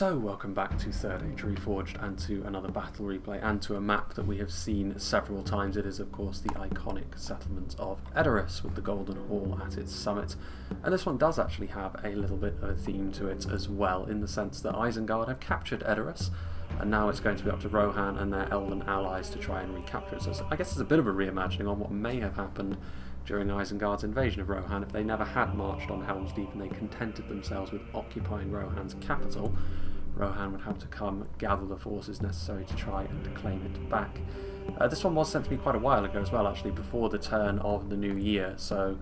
So welcome back to Third Age Reforged and to another battle replay and to a map that we have seen several times. It is of course the iconic settlement of Edoras with the Golden Hall at its summit, and this one does actually have a little bit of a theme to it as well, in the sense that Isengard have captured Edoras and now it's going to be up to Rohan and their elven allies to try and recapture it. So I guess it's a bit of a reimagining on what may have happened during Isengard's invasion of Rohan. If they never had marched on Helm's Deep and they contented themselves with occupying Rohan's capital, Rohan would have to come gather the forces necessary to try and claim it back. This one was sent to me quite a while ago as well, actually, before the turn of the new year, so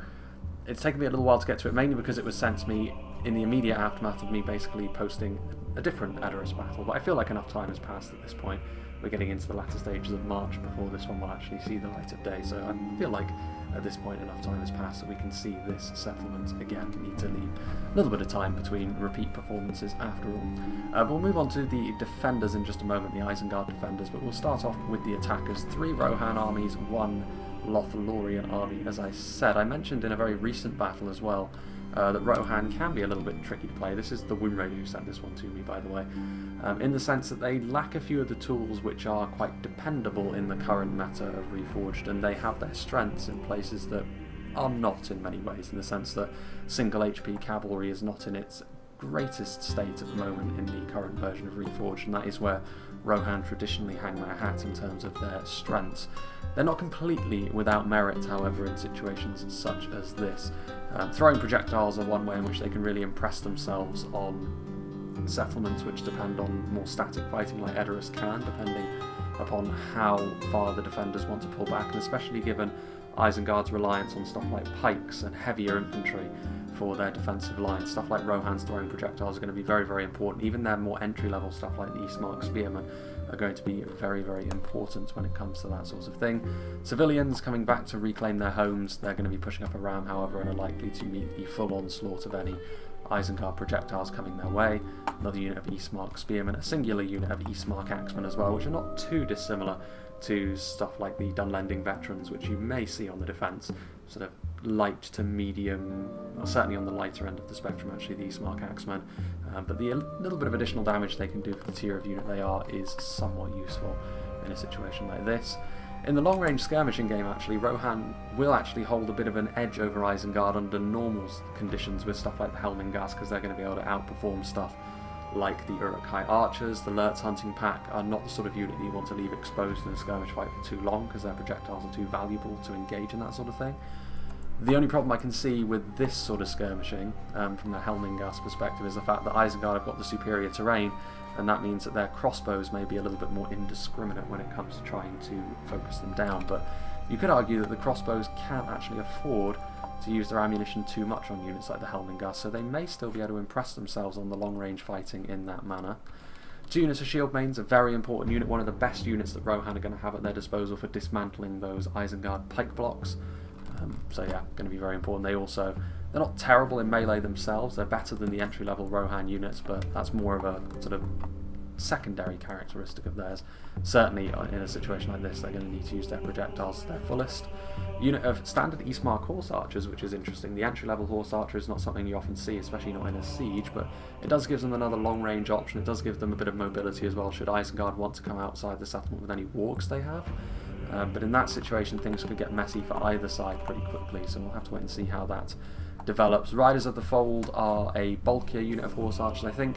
it's taken me a little while to get to it, mainly because it was sent to me in the immediate aftermath of me basically posting a different Edoras battle, but I feel like enough time has passed at this point. We're getting into the latter stages of March before this one will actually see the light of day, so I feel like at this point enough time has passed that we can see this settlement again. We need to leave a little bit of time between repeat performances after all. We'll move on to the defenders in just a moment, the Isengard defenders, but we'll start off with the attackers. 3 Rohan armies, 1 Lothlorien army. As I said, I mentioned in a very recent battle as well that Rohan can be a little bit tricky to play. This is the Windraider who sent this one to me, by the way, in the sense that they lack a few of the tools which are quite dependable in the current meta of Reforged, and they have their strengths in places that are not in many ways, in the sense that single HP cavalry is not in its greatest state at the moment in the current version of Reforged, and that is where Rohan traditionally hang their hat in terms of their strengths. They're not completely without merit, however, in situations such as this. Throwing projectiles are one way in which they can really impress themselves on settlements which depend on more static fighting like Edoras can, depending upon how far the defenders want to pull back, and especially given Isengard's reliance on stuff like pikes and heavier infantry for their defensive lines. Stuff like Rohan's throwing projectiles are going to be very, very important. Even their more entry-level stuff like the Eastmark Spearmen are going to be very, very important when it comes to that sort of thing. Civilians coming back to reclaim their homes, they're going to be pushing up a ram, however, and are likely to meet the full onslaught of any Isengard projectiles coming their way. Another unit of Eastmark Spearmen, a singular unit of Eastmark Axemen as well, which are not too dissimilar to stuff like the Dunlending Veterans, which you may see on the defence, sort of light to medium, or certainly on the lighter end of the spectrum actually, the Eastmark Axemen, but the little bit of additional damage they can do for the tier of unit they are is somewhat useful in a situation like this. In the long-range skirmishing game, actually, Rohan will actually hold a bit of an edge over Isengard under normal conditions with stuff like the Helmingast, because they're going to be able to outperform stuff like the Uruk-hai Archers. The Lurtz Hunting Pack are not the sort of unit that you want to leave exposed in a skirmish fight for too long, because their projectiles are too valuable to engage in that sort of thing. The only problem I can see with this sort of skirmishing, from the Helmingast perspective, is the fact that Isengard have got the superior terrain, and that means that their crossbows may be a little bit more indiscriminate when it comes to trying to focus them down. But you could argue that the crossbows can't actually afford to use their ammunition too much on units like the Helmingast, so they may still be able to impress themselves on the long-range fighting in that manner. 2 units of Shield Mains, a very important unit, one of the best units that Rohan are going to have at their disposal for dismantling those Isengard pike blocks. So yeah, going to be very important. They're not terrible in melee themselves, they're better than the entry-level Rohan units, but that's more of a sort of secondary characteristic of theirs. Certainly in a situation like this, they're going to need to use their projectiles to their fullest. Unit of standard Eastmark Horse Archers, which is interesting. The entry-level Horse Archer is not something you often see, especially not in a siege, but it does give them another long-range option. It does give them a bit of mobility as well, should Isengard want to come outside the settlement with any wargs they have. But in that situation, things could get messy for either side pretty quickly, so we'll have to wait and see how that develops. Riders of the Fold are a bulkier unit of Horse Archers. I think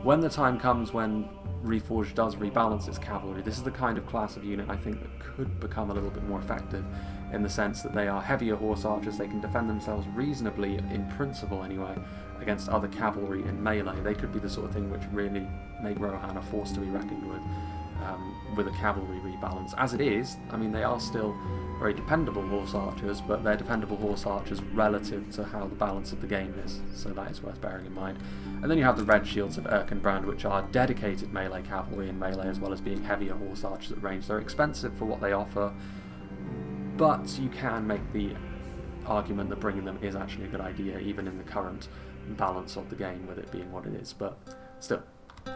when the time comes when Reforged does rebalance its cavalry, this is the kind of class of unit I think that could become a little bit more effective, in the sense that they are heavier Horse Archers. They can defend themselves reasonably, in principle anyway, against other cavalry in melee. They could be the sort of thing which really make Rohan a force to be reckoned with a cavalry rebalance. As it is, I mean, they are still very dependable Horse Archers, but they're dependable Horse Archers relative to how the balance of the game is, so that is worth bearing in mind. And then you have the Red Shields of Erkenbrand, which are dedicated melee cavalry in melee, as well as being heavier Horse Archers at range. They're expensive for what they offer, but you can make the argument that bringing them is actually a good idea, even in the current balance of the game, with it being what it is. But still,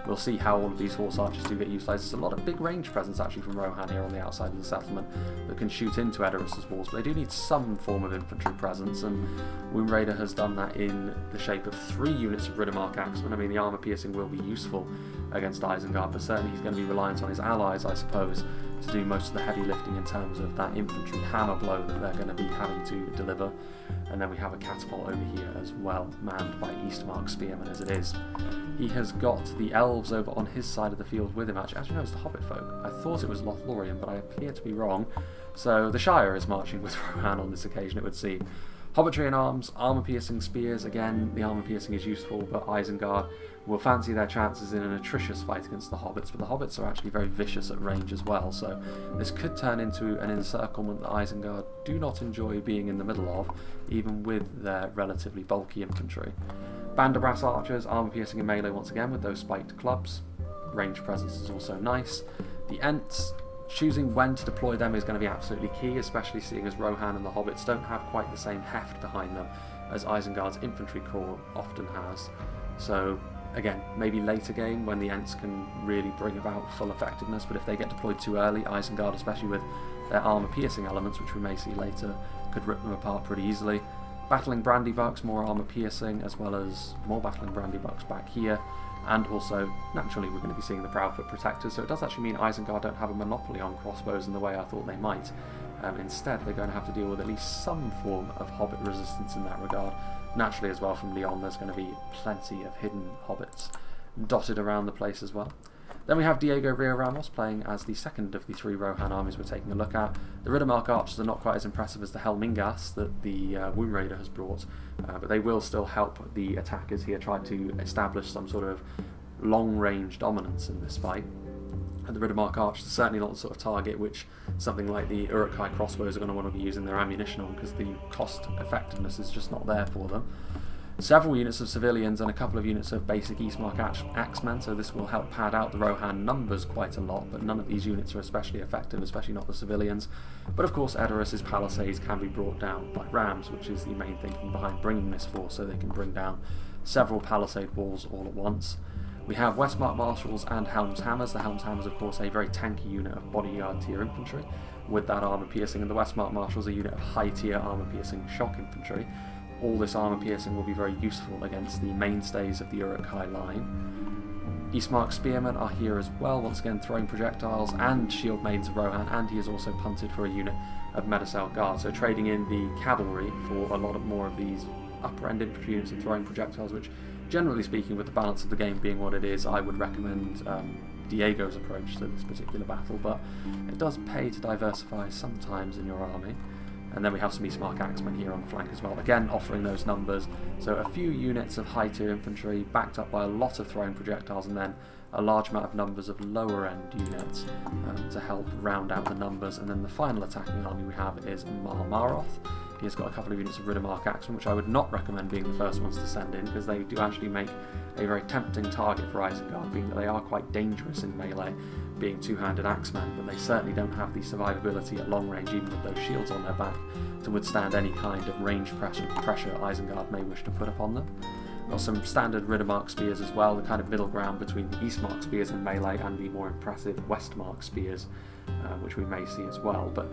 we'll see how all of these horse archers do get utilised. There's a lot of big range presence actually from Rohan here on the outside of the settlement that can shoot into Edoras' walls, but they do need some form of infantry presence, and Woundraider has done that in the shape of 3 units of Riddermark Axemen. I mean, the armour piercing will be useful against Isengard, but certainly he's going to be reliant on his allies, I suppose, to do most of the heavy lifting in terms of that infantry hammer blow that they're going to be having to deliver. And then we have a catapult over here as well, manned by Eastmark spearmen as it is. He has got the elves over on his side of the field with him. Actually, no, it's the Hobbit folk. I thought it was Lothlorien, but I appear to be wrong. So the Shire is marching with Rohan on this occasion, it would seem. Hobbitry in arms, armour-piercing spears. Again, the armour-piercing is useful, but Isengard will fancy their chances in an atrocious fight against the Hobbits, but the Hobbits are actually very vicious at range as well, so this could turn into an encirclement that Isengard do not enjoy being in the middle of, even with their relatively bulky infantry. Banderbrass archers, armour-piercing and melee once again with those spiked clubs. Range presence is also nice. The Ents, choosing when to deploy them is going to be absolutely key, especially seeing as Rohan and the Hobbits don't have quite the same heft behind them as Isengard's infantry corps often has. So again, maybe later game when the Ents can really bring about full effectiveness, but if they get deployed too early, Isengard, especially with their armour-piercing elements, which we may see later, could rip them apart pretty easily. Battling Brandybucks, more armour-piercing, as well as more Battling Brandybucks back here, and also, naturally, we're going to be seeing the Proudfoot Protectors, so it does actually mean Isengard don't have a monopoly on crossbows in the way I thought they might. Instead, they're going to have to deal with at least some form of Hobbit resistance in that regard. Naturally as well from Lyon there's going to be plenty of hidden hobbits dotted around the place as well. Then we have Diego Rio Ramos playing as the second of the 3 Rohan armies we're taking a look at. The Riddermark archers are not quite as impressive as the Helmingas that the Woundraider has brought, but they will still help the attackers here try to establish some sort of long-range dominance in this fight. And the Riddermark archers are certainly not the sort of target which something like the Uruk-hai crossbows are going to want to be using their ammunition on, because the cost effectiveness is just not there for them. Several units of civilians and a couple of units of basic Eastmark Axemen, so this will help pad out the Rohan numbers quite a lot, but none of these units are especially effective, especially not the civilians. But of course Edoras' palisades can be brought down by rams, which is the main thinking behind bringing this force, so they can bring down several palisade walls all at once. We have Westmark Marshals and Helm's Hammers. The Helm's Hammers, of course, a very tanky unit of bodyguard tier infantry with that armour piercing, and the Westmark Marshals a unit of high tier armour piercing shock infantry. All this armour piercing will be very useful against the mainstays of the Uruk-hai line. Eastmark Spearmen are here as well, once again throwing projectiles, and Shield Maidens of Rohan, and he has also punted for a unit of Medicel Guard, so trading in the cavalry for a lot of more of these upper end infantry units and throwing projectiles, which generally speaking, with the balance of the game being what it is, I would recommend Diego's approach to this particular battle, but it does pay to diversify sometimes in your army. And then we have some Eastmark Axemen here on the flank as well, again offering those numbers. So a few units of high tier infantry backed up by a lot of throwing projectiles, and then a large amount of numbers of lower end units to help round out the numbers. And then the final attacking army we have is Mar Maroth. He has got a couple of units of Riddermark Axemen, which I would not recommend being the first ones to send in, because they do actually make a very tempting target for Isengard, being that they are quite dangerous in melee, being two-handed axemen, but they certainly don't have the survivability at long range, even with those shields on their back, to withstand any kind of range pressure Isengard may wish to put upon them. Got some standard Riddermark spears as well, the kind of middle ground between the Eastmark spears in melee and the more impressive Westmark spears, which we may see as well. But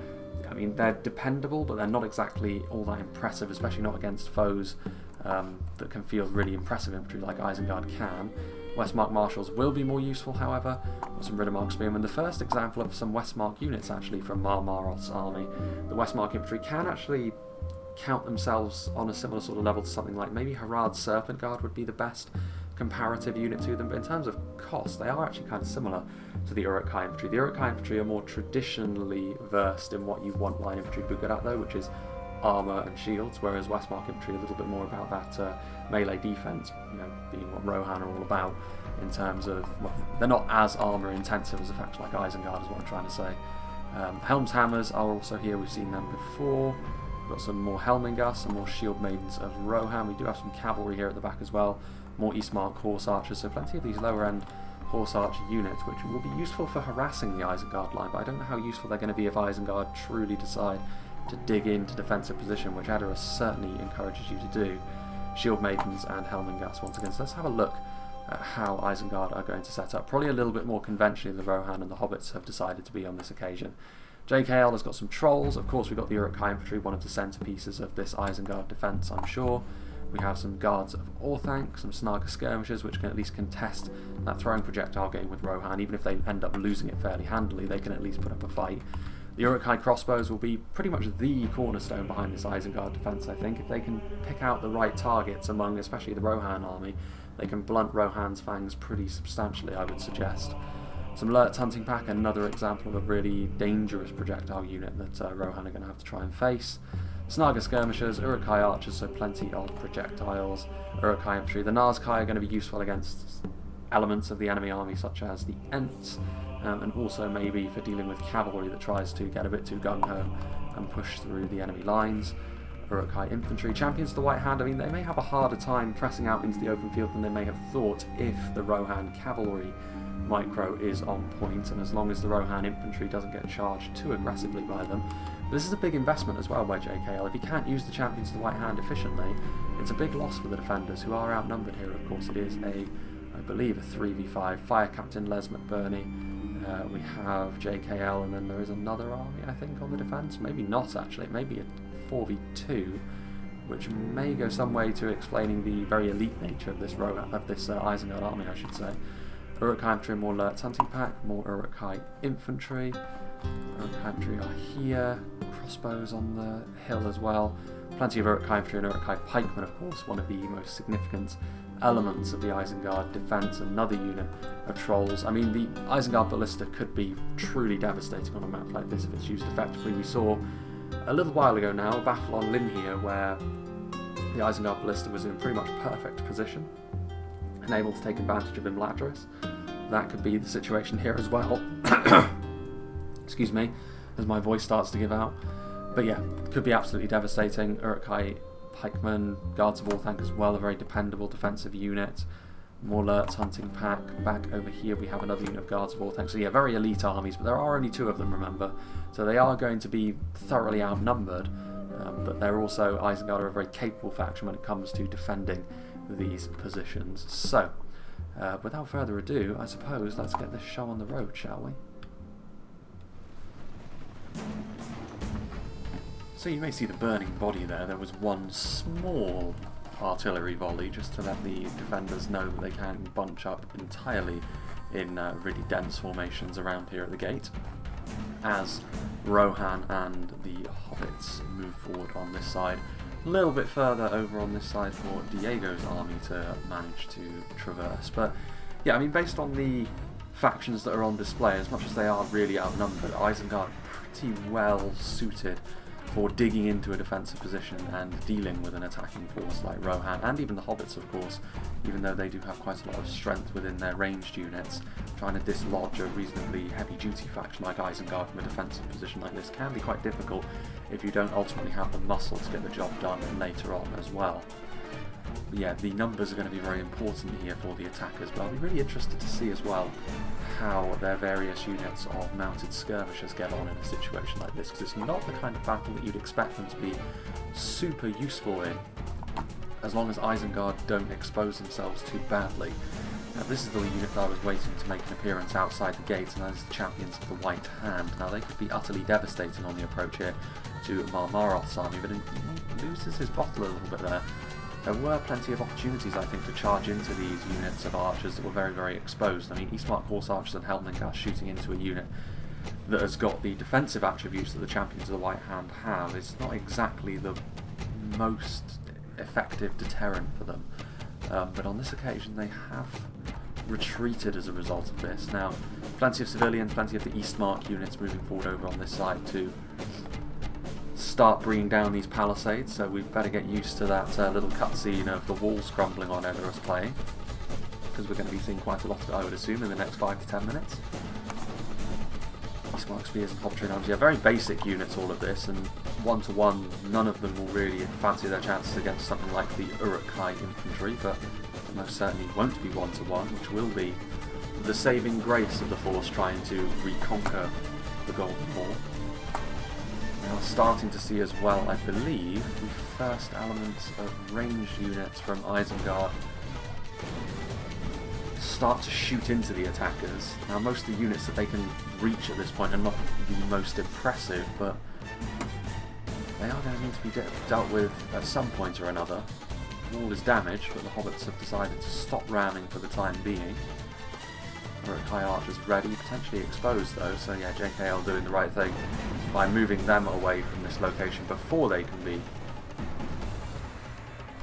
I mean, they're dependable, but they're not exactly all that impressive, especially not against foes that can field really impressive infantry like Isengard can. Westmark Marshals will be more useful, however. Got some Riddermark Spearmen. The first example of some Westmark units actually from Mar Maroth's army. The Westmark infantry can actually count themselves on a similar sort of level to something like maybe Harald's Serpent Guard would be the best comparative unit to them, but in terms of cost they are actually kind of similar to the Uruk-hai infantry. The Uruk-hai infantry are more traditionally versed in what you want line infantry to be good at though, which is armour and shields, whereas Westmark infantry are a little bit more about that melee defence, you know, being what Rohan are all about in terms of, well, they're not as armour intensive as a faction like Isengard is what I'm trying to say. Helm's Hammers are also here, we've seen them before. We've got some more Helmingas, some more Shield Maidens of Rohan. We do have some cavalry here at the back as well, more Eastmark Horse Archers, so plenty of these lower end Horse Archer units, which will be useful for harassing the Isengard line, but I don't know how useful they're going to be if Isengard truly decide to dig into defensive position, which Edoras certainly encourages you to do. Shield Maidens and Helmingas once again. So let's have a look how Isengard are going to set up. Probably a little bit more conventionally than the Rohan and the Hobbits have decided to be on this occasion. JKL has got some trolls. Of course, we've got the Uruk-hai infantry, one of the centerpieces of this Isengard defence, I'm sure. We have some guards of Orthanc, some Snaga skirmishers, which can at least contest that throwing projectile game with Rohan. Even if they end up losing it fairly handily, they can at least put up a fight. The Uruk-hai crossbows will be pretty much the cornerstone behind this Isengard defence, I think. If they can pick out the right targets among especially the Rohan army, they can blunt Rohan's fangs pretty substantially, I would suggest. Some Lurtz hunting pack, another example of a really dangerous projectile unit that Rohan are going to have to try and face. Snaga skirmishers, Uruk-hai archers, so plenty of projectiles. Uruk-hai infantry. The Nazkai are going to be useful against elements of the enemy army such as the Ents, and also maybe for dealing with cavalry that tries to get a bit too gung-ho and push through the enemy lines. Uruk-hai infantry. Champions of the White Hand, I mean, they may have a harder time pressing out into the open field than they may have thought if the Rohan cavalry micro is on point, and as long as the Rohan infantry doesn't get charged too aggressively by them. But this is a big investment as well by JKL. If he can't use the Champions of the White Hand efficiently, it's a big loss for the defenders, who are outnumbered here. Of course, it is I believe, a 3v5. Fire Captain Les McBurney. We have JKL, and then there is another army, I think, on the defence. Maybe not, actually. It may be a 4v2, which may go some way to explaining the very elite nature of this Isengard army, I should say. Uruk-hai infantry, more Lurtz hunting pack, more Uruk-hai infantry. Uruk-hai infantry are here. Crossbows on the hill as well. Plenty of Uruk-hai infantry and Uruk-hai pikemen, of course, one of the most significant elements of the Isengard defence. Another unit of trolls. I mean, the Isengard ballista could be truly devastating on a map like this if it's used effectively. We saw a little while ago now a battle on Linhir where the Isengard ballista was in pretty much perfect position and able to take advantage of Imladris. That could be the situation here as well. Excuse me, as my voice starts to give out. But yeah, could be absolutely devastating. Uruk-hai pikemen, guards of Orthanc as well, a very dependable defensive unit. More Lurtz hunting pack. Back over here we have another unit of guards of Orthanc. So yeah, very elite armies, but there are only 2 of them, remember. So they are going to be thoroughly outnumbered, but they're also, Isengard are a very capable faction when it comes to defending these positions. So, without further ado, I suppose let's get this show on the road, shall we? So you may see the burning body there. There was one small artillery volley just to let the defenders know that they can't bunch up entirely in really dense formations around here at the gate, as Rohan and the Hobbits move forward on this side. A little bit further over on this side for Diego's army to manage to traverse. But yeah, I mean, based on the factions that are on display, as much as they are really outnumbered, Isengard are pretty well suited for digging into a defensive position and dealing with an attacking force like Rohan, and even the Hobbits, of course, even though they do have quite a lot of strength within their ranged units. Trying to dislodge a reasonably heavy-duty faction like Isengard from a defensive position like this can be quite difficult if you don't ultimately have the muscle to get the job done later on as well. But yeah, the numbers are going to be very important here for the attackers, but I'll be really interested to see as well how their various units of mounted skirmishers get on in a situation like this, because it's not the kind of battle that you'd expect them to be super useful in, as long as Isengard don't expose themselves too badly. Now, this is the unit that I was waiting to make an appearance outside the gate, and that is the Champions of the White Hand. Now, they could be utterly devastating on the approach here to Marmaroth's army, but he loses his bottle a little bit there. There were plenty of opportunities, I think, to charge into these units of archers that were very, very exposed. I mean, Eastmark Horse Archers and Helmengast shooting into a unit that has got the defensive attributes that the Champions of the White Hand have is not exactly the most effective deterrent for them. But on this occasion they have retreated as a result of this. Now, plenty of civilians, plenty of the Eastmark units moving forward over on this side to start bringing down these palisades, so we'd better get used to that little cutscene of the walls crumbling on Edoras playing, because we're going to be seeing quite a lot of it, I would assume, in the next 5 to 10 minutes. Eastmark spears and hobtree arms, yeah, very basic units, all of this, and one-to-one, none of them will really fancy their chances against something like the Uruk-hai infantry, but most certainly won't be one-to-one, which will be the saving grace of the force trying to reconquer the Golden Hall. Now starting to see as well, I believe, the first elements of ranged units from Isengard start to shoot into the attackers. Now most of the units that they can reach at this point are not the most impressive, but they are going to need to be dealt with at some point or another. The wall is damaged, but the hobbits have decided to stop ramming for the time being. Uruk-hai archers ready, potentially exposed though, so yeah, JKL doing the right thing by moving them away from this location before they can be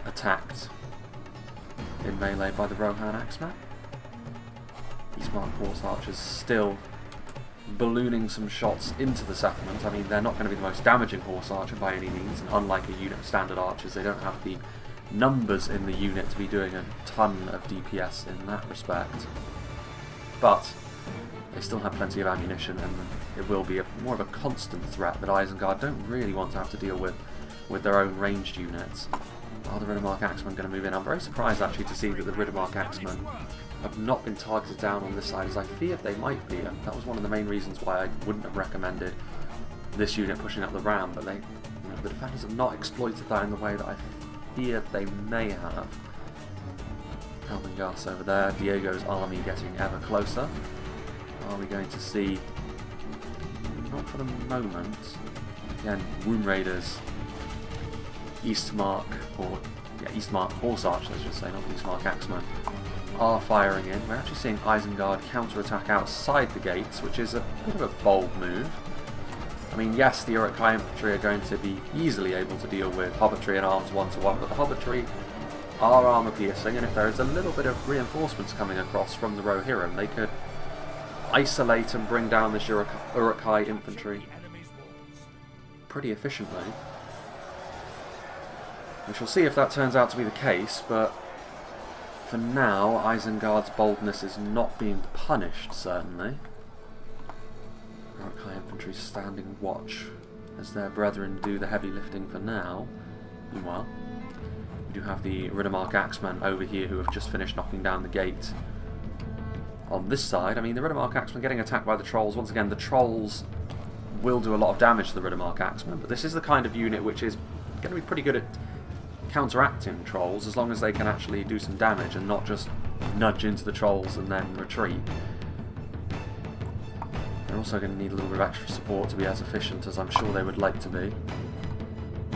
attacked in melee by the Rohan Axeman. Eastmark horse archers still ballooning some shots into the settlement. I mean, they're not going to be the most damaging horse archer by any means, and unlike a unit of standard archers, they don't have the numbers in the unit to be doing a ton of DPS in that respect. But they still have plenty of ammunition, and it will be more of a constant threat that Isengard don't really want to have to deal with their own ranged units. Are the Riddermark Axemen going to move in? I'm very surprised actually to see that the Riddermark Axemen have not been targeted down on this side, as I feared they might be. And that was one of the main reasons why I wouldn't have recommended this unit pushing up the ram, but they, the defenders have not exploited that in the way that I feared they may have. Helmingas over there, Diego's army getting ever closer. Are we going to see, not for the moment, again, Womb Raiders, Eastmark Horse Archers, I should say, not Eastmark Axemen, are firing in. We're actually seeing Isengard counterattack outside the gates, which is a bit of a bold move. I mean, yes, the Uruk-hai infantry are going to be easily able to deal with hobbitry and arms 1-to-1, but the hobbitry are armour piercing, and if there is a little bit of reinforcements coming across from the Rohirrim, they could isolate and bring down this Uruk-hai infantry pretty efficiently. We shall see if that turns out to be the case, but for now, Isengard's boldness is not being punished, certainly. Uruk-hai infantry standing watch as their brethren do the heavy lifting for now. Meanwhile, we do have the Riddermark Axemen over here who have just finished knocking down the gate. On this side, I mean, the Riddermark Axemen getting attacked by the Trolls. Once again, the Trolls will do a lot of damage to the Riddermark Axemen, but this is the kind of unit which is going to be pretty good at counteracting Trolls, as long as they can actually do some damage and not just nudge into the Trolls and then retreat. They're also going to need a little bit of extra support to be as efficient as I'm sure they would like to be.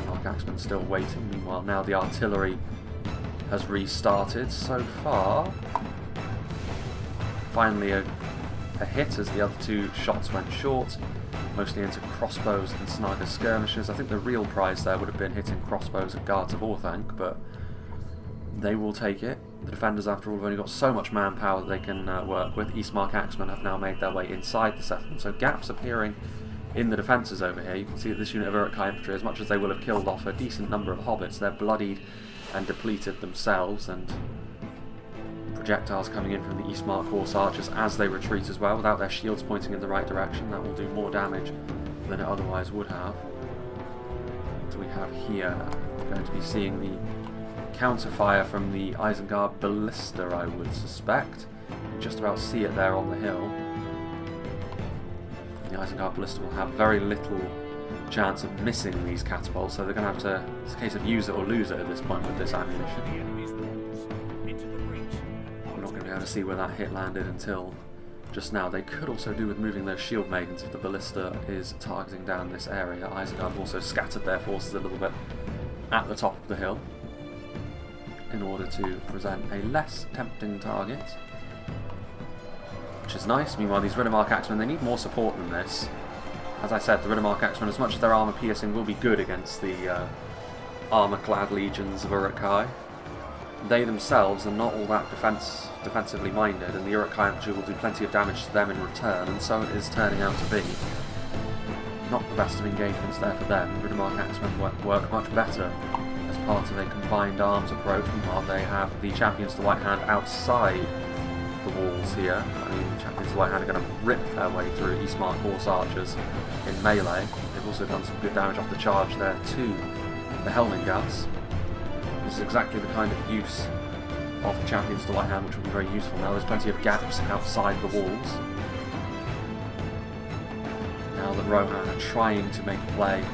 Mark Axeman's still waiting. Meanwhile, now the artillery has restarted. So far, finally a hit as the other two shots went short, mostly into crossbows and Snaga skirmishers. I think the real prize there would have been hitting crossbows and guards of Orthanc, but they will take it. The defenders, after all, have only got so much manpower that they can work with. Eastmark Axemen have now made their way inside the settlement, so gaps appearing in the defences over here. You can see that this unit of Uruk-hai infantry, as much as they will have killed off a decent number of hobbits, they're bloodied and depleted themselves, and projectiles coming in from the Eastmark Horse Archers as they retreat as well, without their shields pointing in the right direction. That will do more damage than it otherwise would have. What do we have here? We're going to be seeing the counterfire from the Isengard Ballista, I would suspect. You can just about see it there on the hill. The Isengard Ballista will have very little chance of missing these catapults, so they're going to have to, it's a case of use it or lose it at this point with this ammunition. We're not going to be able to see where that hit landed until just now. They could also do with moving their shield maidens if the ballista is targeting down this area. Isengard have also scattered their forces a little bit at the top of the hill in order to present a less tempting target, which is nice. Meanwhile, these Riddermark Axemen, they need more support than this. As I said, the Riddermark Axemen, as much as their armour piercing, will be good against the armour-clad legions of Uruk-hai. They themselves are not all that defensively minded, and the Uruk-hai infantry will do plenty of damage to them in return, and so it is turning out to be. Not the best of engagements there for them. Riddermark Axemen work much better as part of a combined arms approach. Meanwhile, they have the Champions of the White Hand outside the walls here. I mean, the Champions of the White Hand are going to rip their way through Eastmark Horse Archers in melee. They've also done some good damage off the charge there to the Helmingas. This is exactly the kind of use of the Champions of the White Hand which will be very useful. Now there's plenty of gaps outside the walls. Now the Rohan are trying to make a play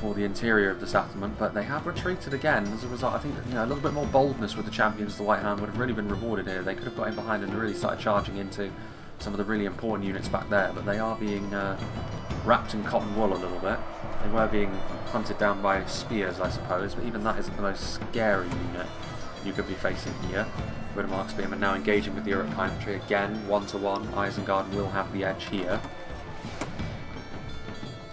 for the interior of the settlement, but they have retreated again as a result. I think that, a little bit more boldness with the champions of the White Hand would have really been rewarded here. They could have got in behind and really started charging into some of the really important units back there, but they are being wrapped in cotton wool a little bit. They were being hunted down by spears, I suppose, but even that isn't the most scary unit you could be facing here. Riddermark Spearmen now engaging with the Uruk-hai infantry again, 1-to-1. Isengard will have the edge here.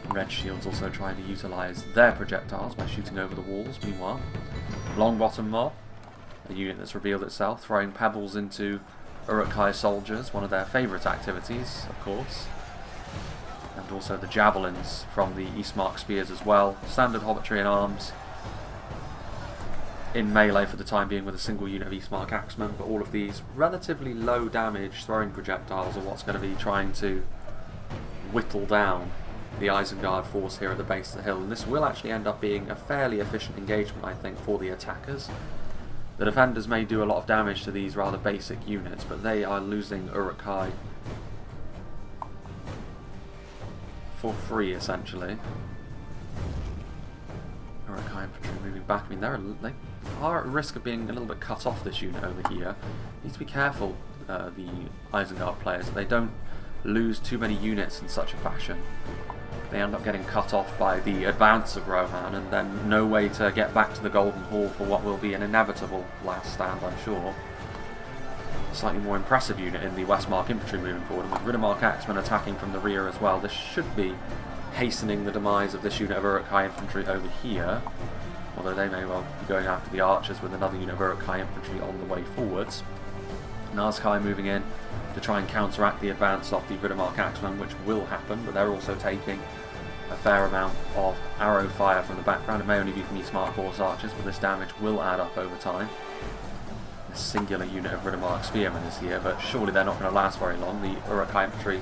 Red Shields also trying to utilise their projectiles by shooting over the walls. Meanwhile, Longbottom Mob, a unit that's revealed itself, throwing pebbles into Uruk-hai soldiers, one of their favourite activities, of course. And also the javelins from the Eastmark spears as well. Standard hobbitry and arms in melee for the time being with a single unit of Eastmark axemen, but all of these relatively low damage throwing projectiles are what's going to be trying to whittle down the Isengard force here at the base of the hill, and this will actually end up being a fairly efficient engagement, I think, for the attackers. The defenders may do a lot of damage to these rather basic units, but they are losing Uruk-hai for free, essentially. Uruk-hai infantry moving back. I mean, they are at risk of being a little bit cut off, this unit over here. Need to be careful, the Isengard players, that they don't lose too many units in such a fashion. They end up getting cut off by the advance of Rohan, and then no way to get back to the Golden Hall for what will be an inevitable last stand, I'm sure. A slightly more impressive unit in the Westmark infantry moving forward, and with Riddermark axemen attacking from the rear as well, this should be hastening the demise of this unit of Uruk-hai infantry over here, although they may well be going after the archers with another unit of Uruk-hai infantry on the way forwards. Nazkai moving in to try and counteract the advance of the Riddermark axemen, which will happen, but they're also taking a fair amount of arrow fire from the background. It may only be from Eastmark horse archers, but this damage will add up over time. This singular unit of Riddermark spearmen is here, but surely they're not going to last very long. The Uruk-hai infantry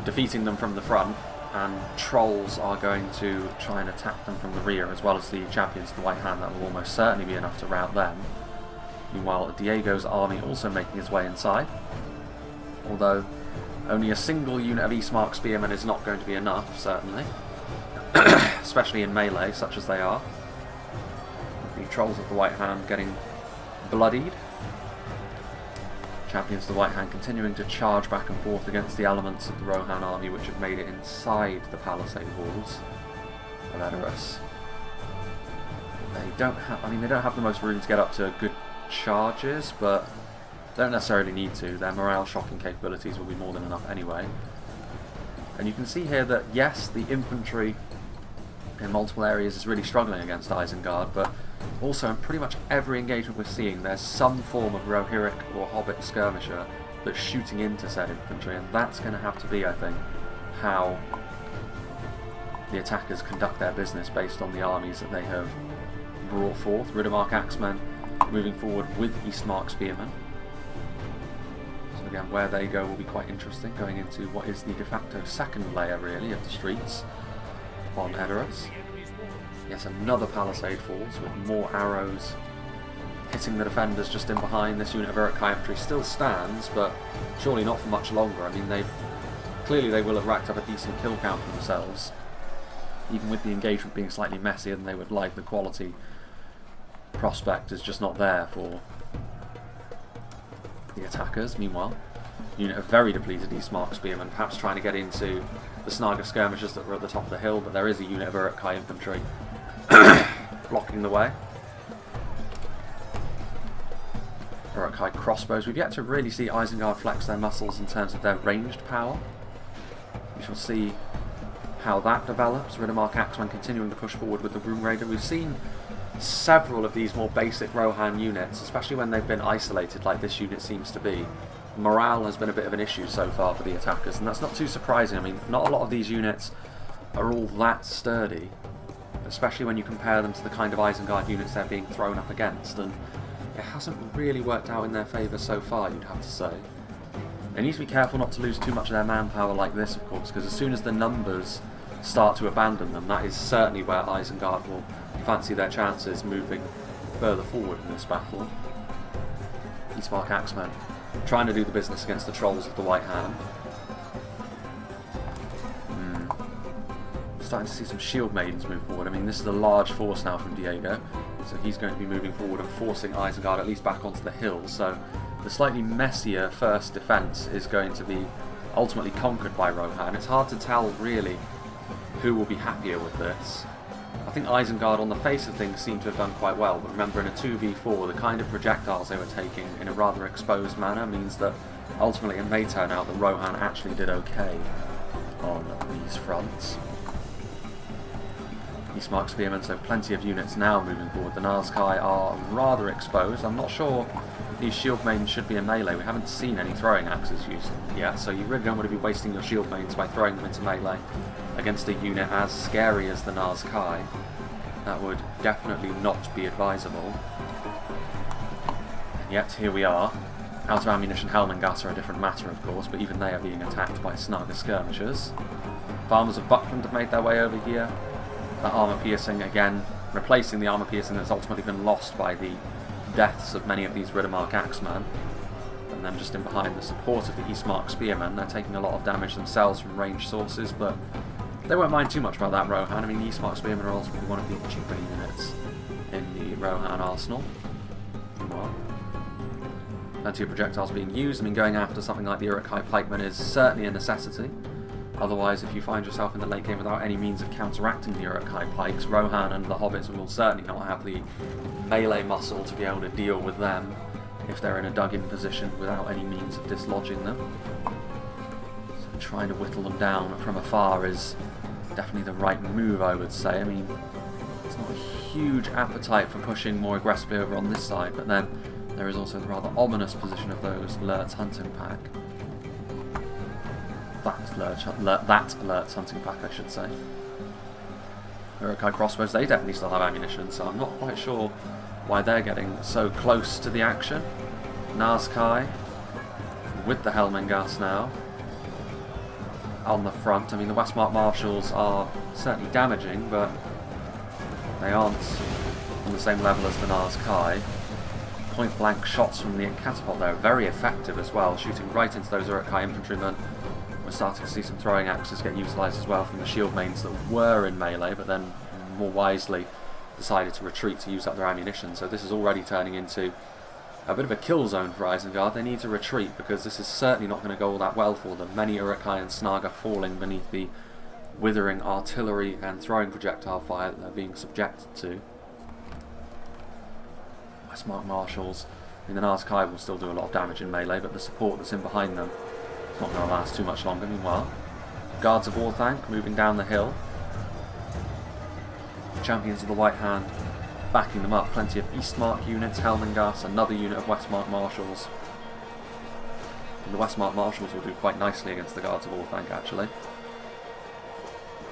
defeating them from the front, and trolls are going to try and attack them from the rear, as well as the champions of the White Hand. That will almost certainly be enough to rout them. Meanwhile, Diego's army also making its way inside, although only a single unit of Eastmark spearmen is not going to be enough, certainly, especially in melee, such as they are. The trolls of the White Hand getting bloodied. Champions of the White Hand continuing to charge back and forth against the elements of the Rohan army, which have made it inside the palisade walls of Edoras. They don't have the most room to get up to good charges, but don't necessarily need to. Their morale shocking capabilities will be more than enough anyway. And you can see here that yes, the infantry in multiple areas is really struggling against Isengard, but also in pretty much every engagement we're seeing there's some form of Rohirric or Hobbit skirmisher that's shooting into said infantry, and that's going to have to be, I think, how the attackers conduct their business based on the armies that they have brought forth. Riddermark axemen moving forward with Eastmark spearmen. So again, where they go will be quite interesting, going into what is the de facto second layer, really, of the streets on Edoras. Yes, another palisade falls with more arrows hitting the defenders just in behind. This unit of Uruk-hai infantry still stands, but surely not for much longer. I mean, clearly they will have racked up a decent kill count for themselves. Even with the engagement being slightly messier than they would like, the quality prospect is just not there for the attackers. Meanwhile, unit of very depleted Eastmark spearmen, perhaps trying to get into the snag of skirmishers that were at the top of the hill, but there is a unit of Uruk-hai infantry blocking the way. Uruk-hai crossbows. We've yet to really see Isengard flex their muscles in terms of their ranged power. We shall see how that develops. Riddermark axemen continuing to push forward with the Rune Raider. We've seen several of these more basic Rohan units, especially when they've been isolated like this unit seems to be. Morale has been a bit of an issue so far for the attackers, and that's not too surprising. I mean, not a lot of these units are all that sturdy, especially when you compare them to the kind of Isengard units they're being thrown up against, and it hasn't really worked out in their favour so far, you'd have to say. They need to be careful not to lose too much of their manpower like this, of course, because as soon as the numbers start to abandon them, that is certainly where Isengard will fancy their chances moving further forward in this battle. Eastmark axemen trying to do the business against the trolls of the White Hand. starting to see some shield maidens move forward. I mean, this is a large force now from Diego, so he's going to be moving forward and forcing Isengard at least back onto the hill. So the slightly messier first defence is going to be ultimately conquered by Rohan. It's hard to tell really who will be happier with this. I think Isengard on the face of things seem to have done quite well, but remember in a 2v4 the kind of projectiles they were taking in a rather exposed manner means that ultimately it may turn out that Rohan actually did okay on these fronts. Eastmark Spearmen, so plenty of units now moving forward. The Nazkai are rather exposed. I'm not sure these shield maidens should be in melee. We haven't seen any throwing axes used yet, so you really don't want to be wasting your shield maidens by throwing them into melee against a unit as scary as the Nazkai. That would definitely not be advisable. And yet here we are. Out of ammunition Helmengas are a different matter, of course, but even they are being attacked by Snaga skirmishers. Farmers of Buckland have made their way over here. That armour piercing, again, replacing the armour piercing that's ultimately been lost by the deaths of many of these Riddermark Axemen. And then just in behind the support of the Eastmark Spearmen, they're taking a lot of damage themselves from ranged sources, but they won't mind too much about that, Rohan. I mean, the Eastmark Spearmen are ultimately one of the cheaper units in the Rohan arsenal. Well, plenty of projectiles being used. I mean, going after something like the Uruk-hai pikemen is certainly a necessity. Otherwise, if you find yourself in the late game without any means of counteracting the Uruk-hai pikes, Rohan and the hobbits will certainly not have the melee muscle to be able to deal with them if they're in a dug-in position without any means of dislodging them. So trying to whittle them down from afar is definitely the right move, I would say. I mean, it's not a huge appetite for pushing more aggressively over on this side, but then there is also the rather ominous position of those Lurtz hunting pack. That Lurtz hunting pack, I should say. Uruk-hai crossbows, they definitely still have ammunition, so I'm not quite sure why they're getting so close to the action. Nazkai with the Helmengas now on the front. I mean, the Westmark Marshals are certainly damaging, but they aren't on the same level as the Nazkai. Point blank shots from the catapult there are very effective as well, shooting right into those Uruk-hai infantrymen. We're starting to see some throwing axes get utilised as well from the shield maidens that were in melee, but then more wisely decided to retreat to use up their ammunition. So this is already turning into a bit of a kill zone for Isengard. They need to retreat because this is certainly not going to go all that well for them. Many Uruk-hai and Snaga falling beneath the withering artillery and throwing projectile fire that they're being subjected to. Westmark Marshals, I mean, the Nazkai will still do a lot of damage in melee, but the support that's in behind them is not going to last too much longer. Meanwhile, Guards of Orthanc moving down the hill. Champions of the White Hand backing them up. Plenty of Eastmark units, Helmengas, another unit of Westmark Marshals. And the Westmark Marshals will do quite nicely against the Guards of Orthanc, actually.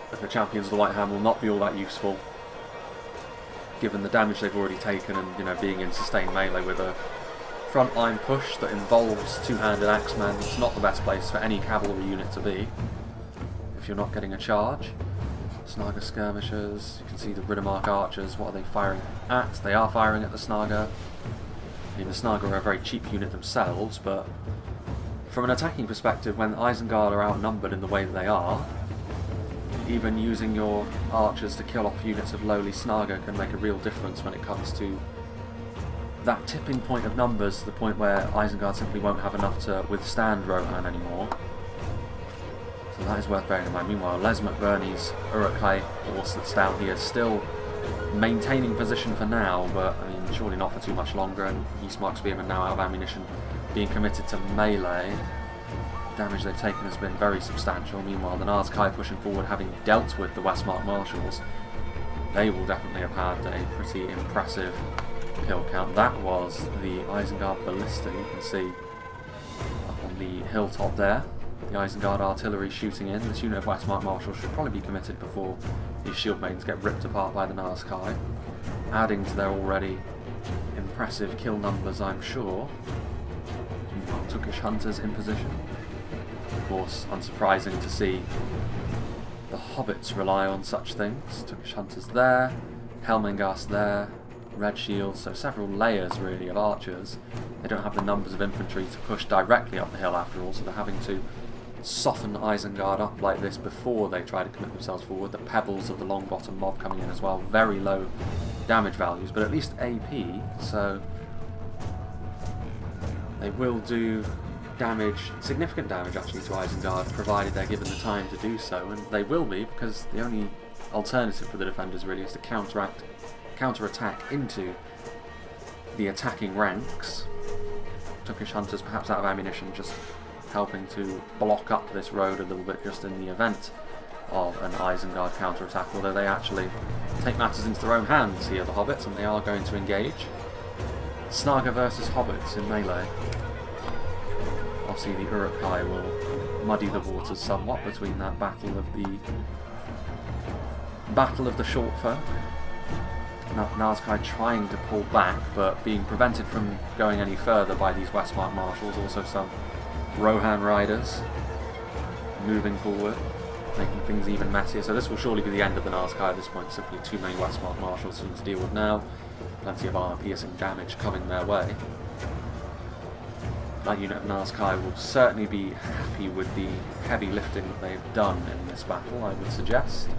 But the Champions of the White Hand will not be all that useful, given the damage they've already taken and, you know, being in sustained melee with a frontline push that involves two-handed axemen. It's not the best place for any cavalry unit to be if you're not getting a charge. Snaga skirmishers, you can see the Riddermark archers. What are they firing at? They are firing at the Snaga. I mean, the Snaga are a very cheap unit themselves, but from an attacking perspective, when Isengard are outnumbered in the way that they are, even using your archers to kill off units of lowly Snaga can make a real difference when it comes to that tipping point of numbers, the point where Isengard simply won't have enough to withstand Rohan anymore. So that is worth bearing in mind. Meanwhile, Les McBurney's Uruk-hai force that's down here is still maintaining position for now, but I mean, surely not for too much longer, and Eastmark Spearmen now out of ammunition, being committed to melee. Damage they've taken has been very substantial. Meanwhile, the Nazkai pushing forward, having dealt with the Westmark Marshals, they will definitely have had a pretty impressive kill count. That was the Isengard Ballista, you can see up on the hilltop there. The Isengard artillery shooting in. This unit of Westmark Marshals should probably be committed before these shield maidens get ripped apart by the Nazkai, adding to their already impressive kill numbers, I'm sure. Meanwhile, Tookish Hunters in position. Of course, unsurprising to see the hobbits rely on such things. Tookish Hunters there, Helmengas there, red shields, so several layers really of archers. They don't have the numbers of infantry to push directly up the hill after all, so they're having to soften Isengard up like this before they try to commit themselves forward. The pebbles of the long bottom mob coming in as well, very low damage values, but at least AP, so they will do damage, significant damage actually to Isengard, provided they're given the time to do so, and they will be, because the only alternative for the defenders really is to counter-attack into the attacking ranks. Turkish hunters perhaps out of ammunition, just helping to block up this road a little bit just in the event of an Isengard counter-attack, although they actually take matters into their own hands here, the hobbits, and they are going to engage. Snaga versus hobbits in melee. Obviously the Uruk-hai will muddy the waters somewhat between that battle of the short folk. Nazkai trying to pull back, but being prevented from going any further by these Westmark marshals, also some Rohan riders moving forward, making things even messier. So this will surely be the end of the Nazkai at this point, simply too many Westmark marshals to deal with now. Plenty of armor-piercing damage coming their way. That unit of Nazkai will certainly be happy with the heavy lifting that they've done in this battle, I would suggest.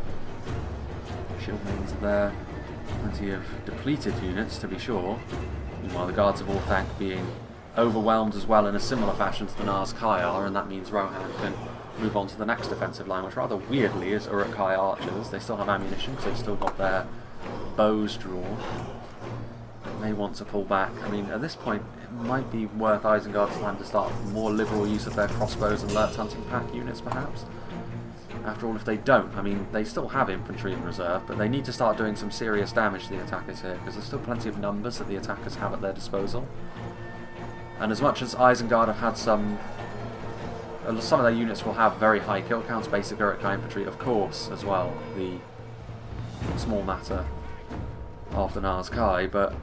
Shield mains are there. Plenty of depleted units, to be sure. Meanwhile, the Guards of Orthanc being overwhelmed as well in a similar fashion to the Nazkai are, and that means Rohan can move on to the next defensive line, which rather weirdly is Uruk-hai archers. They still have ammunition, because they've still got their bows drawn. They want to pull back. I mean, at this point, it might be worth Isengard's time to start more liberal use of their crossbows and lurch hunting pack units, perhaps. After all, if they don't, I mean, they still have infantry in reserve, but they need to start doing some serious damage to the attackers here, because there's still plenty of numbers that the attackers have at their disposal. And as much as Isengard have had some of their units will have very high kill counts, basic Uruk-hai infantry, of course, as well, the small matter of the Nazkai, but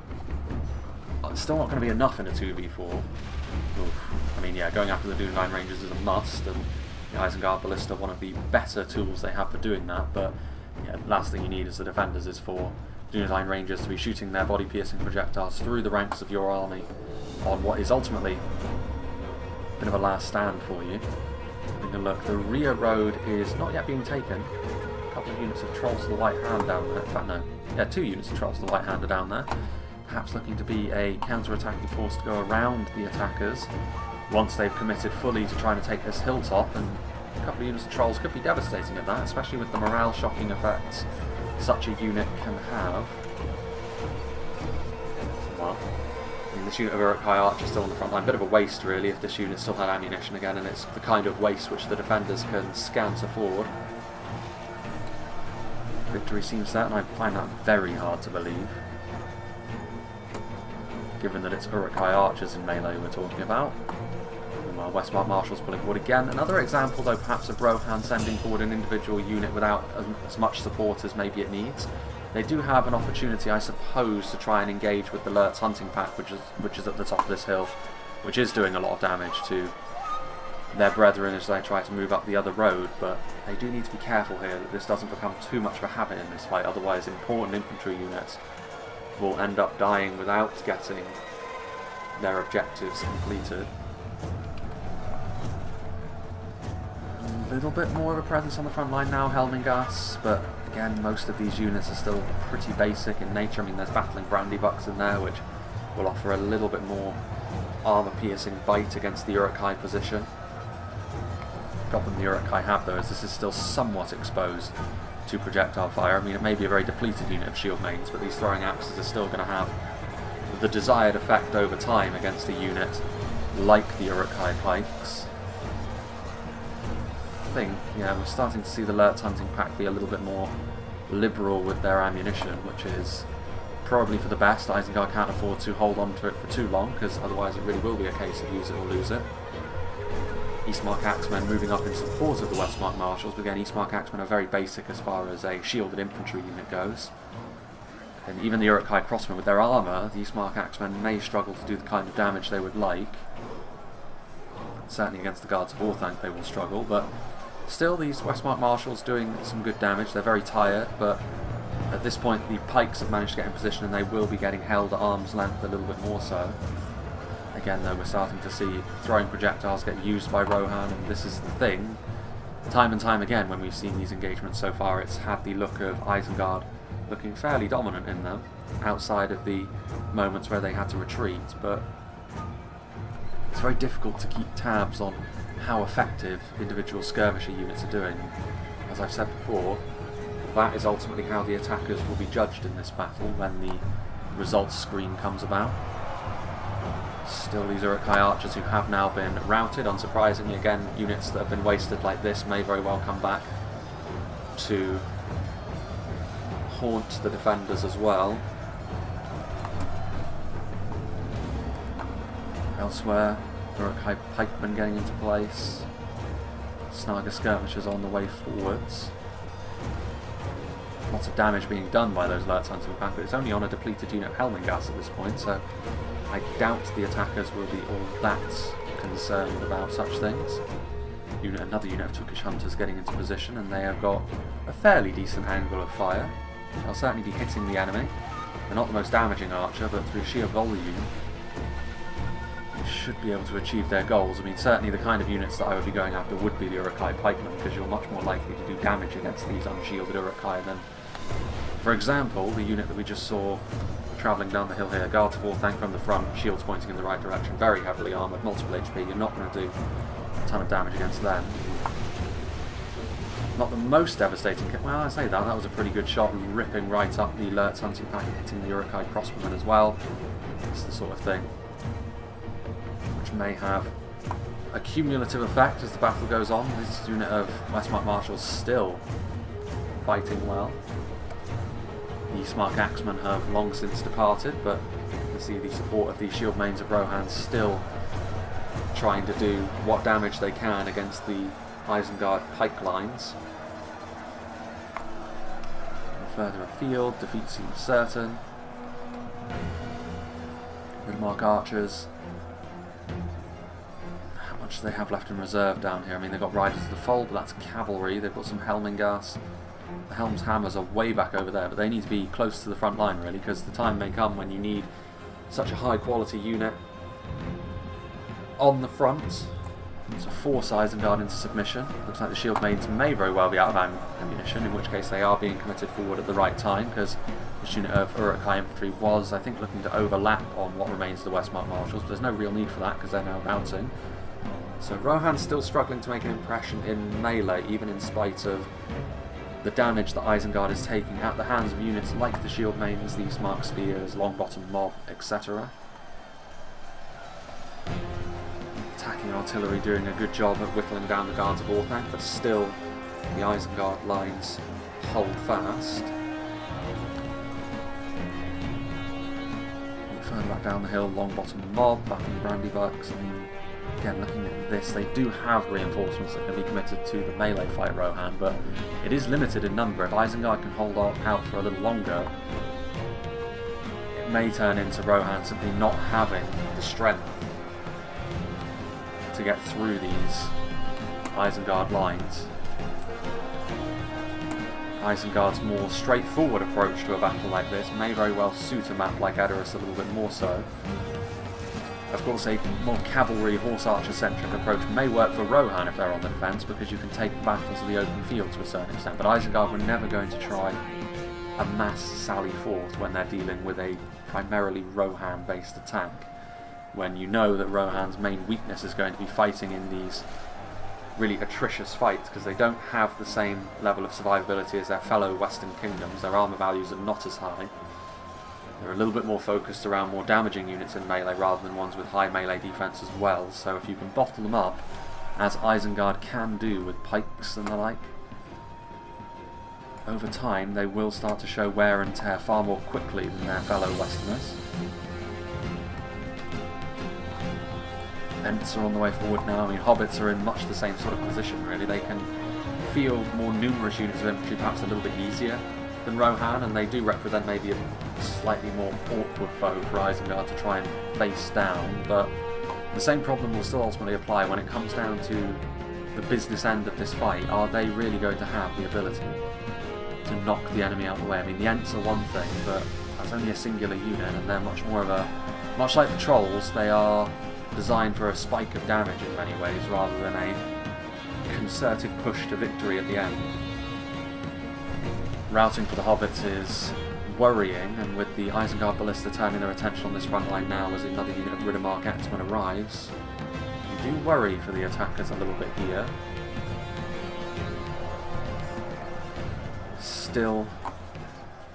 it's still not going to be enough in a 2v4. Oof. I mean, yeah, going after the Dunedain Rangers is a must, and the Isengard Ballista one of the better tools they have for doing that, but yeah, the last thing you need as the defenders is for Dunedain Rangers to be shooting their body-piercing projectiles through the ranks of your army on what is ultimately a bit of a last stand for you. Having a look, the rear road is not yet being taken. A couple of units of Trolls of the White Hand down there. In fact, no. Yeah, 2 units of Trolls of the White Hand are down there. Perhaps looking to be a counter-attacking force to go around the attackers once they've committed fully to trying to take this hilltop, and a couple of units of Trolls could be devastating at that, especially with the morale-shocking effects such a unit can have. Well, I mean, this unit of Uruk-hai Archers still on the front line. Bit of a waste, really, if this unit still had ammunition again, and it's the kind of waste which the defenders can scant afford. Victory seems certain. I find that very hard to believe, given that it's Uruk-hai Archers in melee we're talking about. Meanwhile, Westmark Marshals pulling forward again. Another example, though, perhaps of Rohan sending forward an individual unit without as much support as maybe it needs. They do have an opportunity, I suppose, to try and engage with the Lurtz hunting pack, which is at the top of this hill, which is doing a lot of damage to their brethren as they try to move up the other road, but they do need to be careful here that this doesn't become too much of a habit in this fight, otherwise important infantry units will end up dying without getting their objectives completed. A little bit more of a presence on the front line now, Helmingas, but again, most of these units are still pretty basic in nature. I mean, there's battling Brandybucks in there, which will offer a little bit more armor-piercing bite against the Uruk-hai position. The problem the Uruk-hai have, though, is this is still somewhat exposed to projectile fire. I mean, it may be a very depleted unit of shield mains, but these throwing axes are still going to have the desired effect over time against a unit like the Uruk-hai pikes. I think, yeah, we're starting to see the Lurtz hunting pack be a little bit more liberal with their ammunition, which is probably for the best. Isengard can't afford to hold on to it for too long, because otherwise it really will be a case of use it or lose it. Eastmark Axemen moving up in support of the Westmark Marshals, but again, Eastmark Axemen are very basic as far as a shielded infantry unit goes. And even the Uruk-hai Crossmen with their armour, the Eastmark Axemen may struggle to do the kind of damage they would like. Certainly against the Guards of Orthanc they will struggle, but still these Westmark Marshals doing some good damage. They're very tired, but at this point the pikes have managed to get in position and they will be getting held at arm's length a little bit more so. Again though, we're starting to see throwing projectiles get used by Rohan, and this is the thing. Time and time again when we've seen these engagements so far, it's had the look of Isengard looking fairly dominant in them, outside of the moments where they had to retreat, but it's very difficult to keep tabs on how effective individual skirmisher units are doing. As I've said before, that is ultimately how the attackers will be judged in this battle when the results screen comes about. Still, these Uruk-hai archers who have now been routed, unsurprisingly. Again, units that have been wasted like this may very well come back to haunt the defenders as well. Elsewhere, Uruk-hai pikemen getting into place. Snaga skirmishers on the way forwards. Lots of damage being done by those Lurtz hunting pack, but it's only on a depleted unit of Helmingast at this point, so I doubt the attackers will be all that concerned about such things. Another unit of Turkish hunters getting into position, and they have got a fairly decent angle of fire. They'll certainly be hitting the enemy. They're not the most damaging archer, but through sheer volume, they should be able to achieve their goals. I mean, certainly the kind of units that I would be going after would be the Uruk-hai pikemen, because you're much more likely to do damage against these unshielded Uruk-hai than, for example, the unit that we just saw travelling down the hill here. Guards of Orthanc from the front, shields pointing in the right direction, very heavily armoured, multiple HP. You're not going to do a ton of damage against them. Not the most devastating. Well, I say that was a pretty good shot, ripping right up the Lurtz hunting pack and hitting the Uruk-hai crossbowmen as well. It's the sort of thing which may have a cumulative effect as the battle goes on. This unit of Westmark Marshals still fighting well. The Eastmark Axemen have long since departed, but you see the support of the shield mains of Rohan still trying to do what damage they can against the Isengard pike lines. And further afield, defeat seems certain. Ridmark archers. How much do they have left in reserve down here? I mean, they've got Riders of the Fold, but that's cavalry. They've got some Helmingast. The Helm's Hammers are way back over there, but they need to be close to the front line, really, because the time may come when you need such a high quality unit on the front. So force Isengard into submission. Looks like the shield mains may very well be out of ammunition, in which case they are being committed forward at the right time, because this unit of Uruk-hai infantry was, I think, looking to overlap on what remains of the Westmark Marshals, but there's no real need for that because they're now routing. So Rohan's still struggling to make an impression in melee, even in spite of the damage that Isengard is taking at the hands of units like the shield mains, the Eastmark spears, long-bottom mob, etc. Attacking artillery doing a good job of whittling down the guards of Orthanc, but still the Isengard lines hold fast. Further back down the hill, long-bottom mob, back in the Brandybucks. I mean, again, looking at this, they do have reinforcements that can be committed to the melee fight, Rohan, but it is limited in number. If Isengard can hold out for a little longer, it may turn into Rohan simply not having the strength to get through these Isengard lines. Isengard's more straightforward approach to a battle like this may very well suit a map like Edoras a little bit more so. Of course, a more cavalry, horse archer centric approach may work for Rohan if they're on the defence, because you can take the battle to the open field to a certain extent, but Isengard were never going to try a mass sally forth when they're dealing with a primarily Rohan based attack, when you know that Rohan's main weakness is going to be fighting in these really atrocious fights, because they don't have the same level of survivability as their fellow Western kingdoms. Their armour values are not as high. They're a little bit more focused around more damaging units in melee rather than ones with high melee defense as well, so if you can bottle them up, as Isengard can do with pikes and the like, over time they will start to show wear and tear far more quickly than their fellow Westerners. Ents are on the way forward now. I mean, hobbits are in much the same sort of position, really. They can field more numerous units of infantry perhaps a little bit easier than Rohan, and they do represent maybe a slightly more awkward foe for Isengard to try and face down, but the same problem will still ultimately apply when it comes down to the business end of this fight. Are they really going to have the ability to knock the enemy out of the way? I mean, the Ents are one thing, but that's only a singular unit, and they're much Much like the trolls, they are designed for a spike of damage in many ways, rather than a concerted push to victory at the end. Routing for the hobbits is worrying, and with the Isengard Ballista turning their attention on this front line now as another unit of Riddermark Axemen arrives, you do worry for the attackers a little bit here. Still,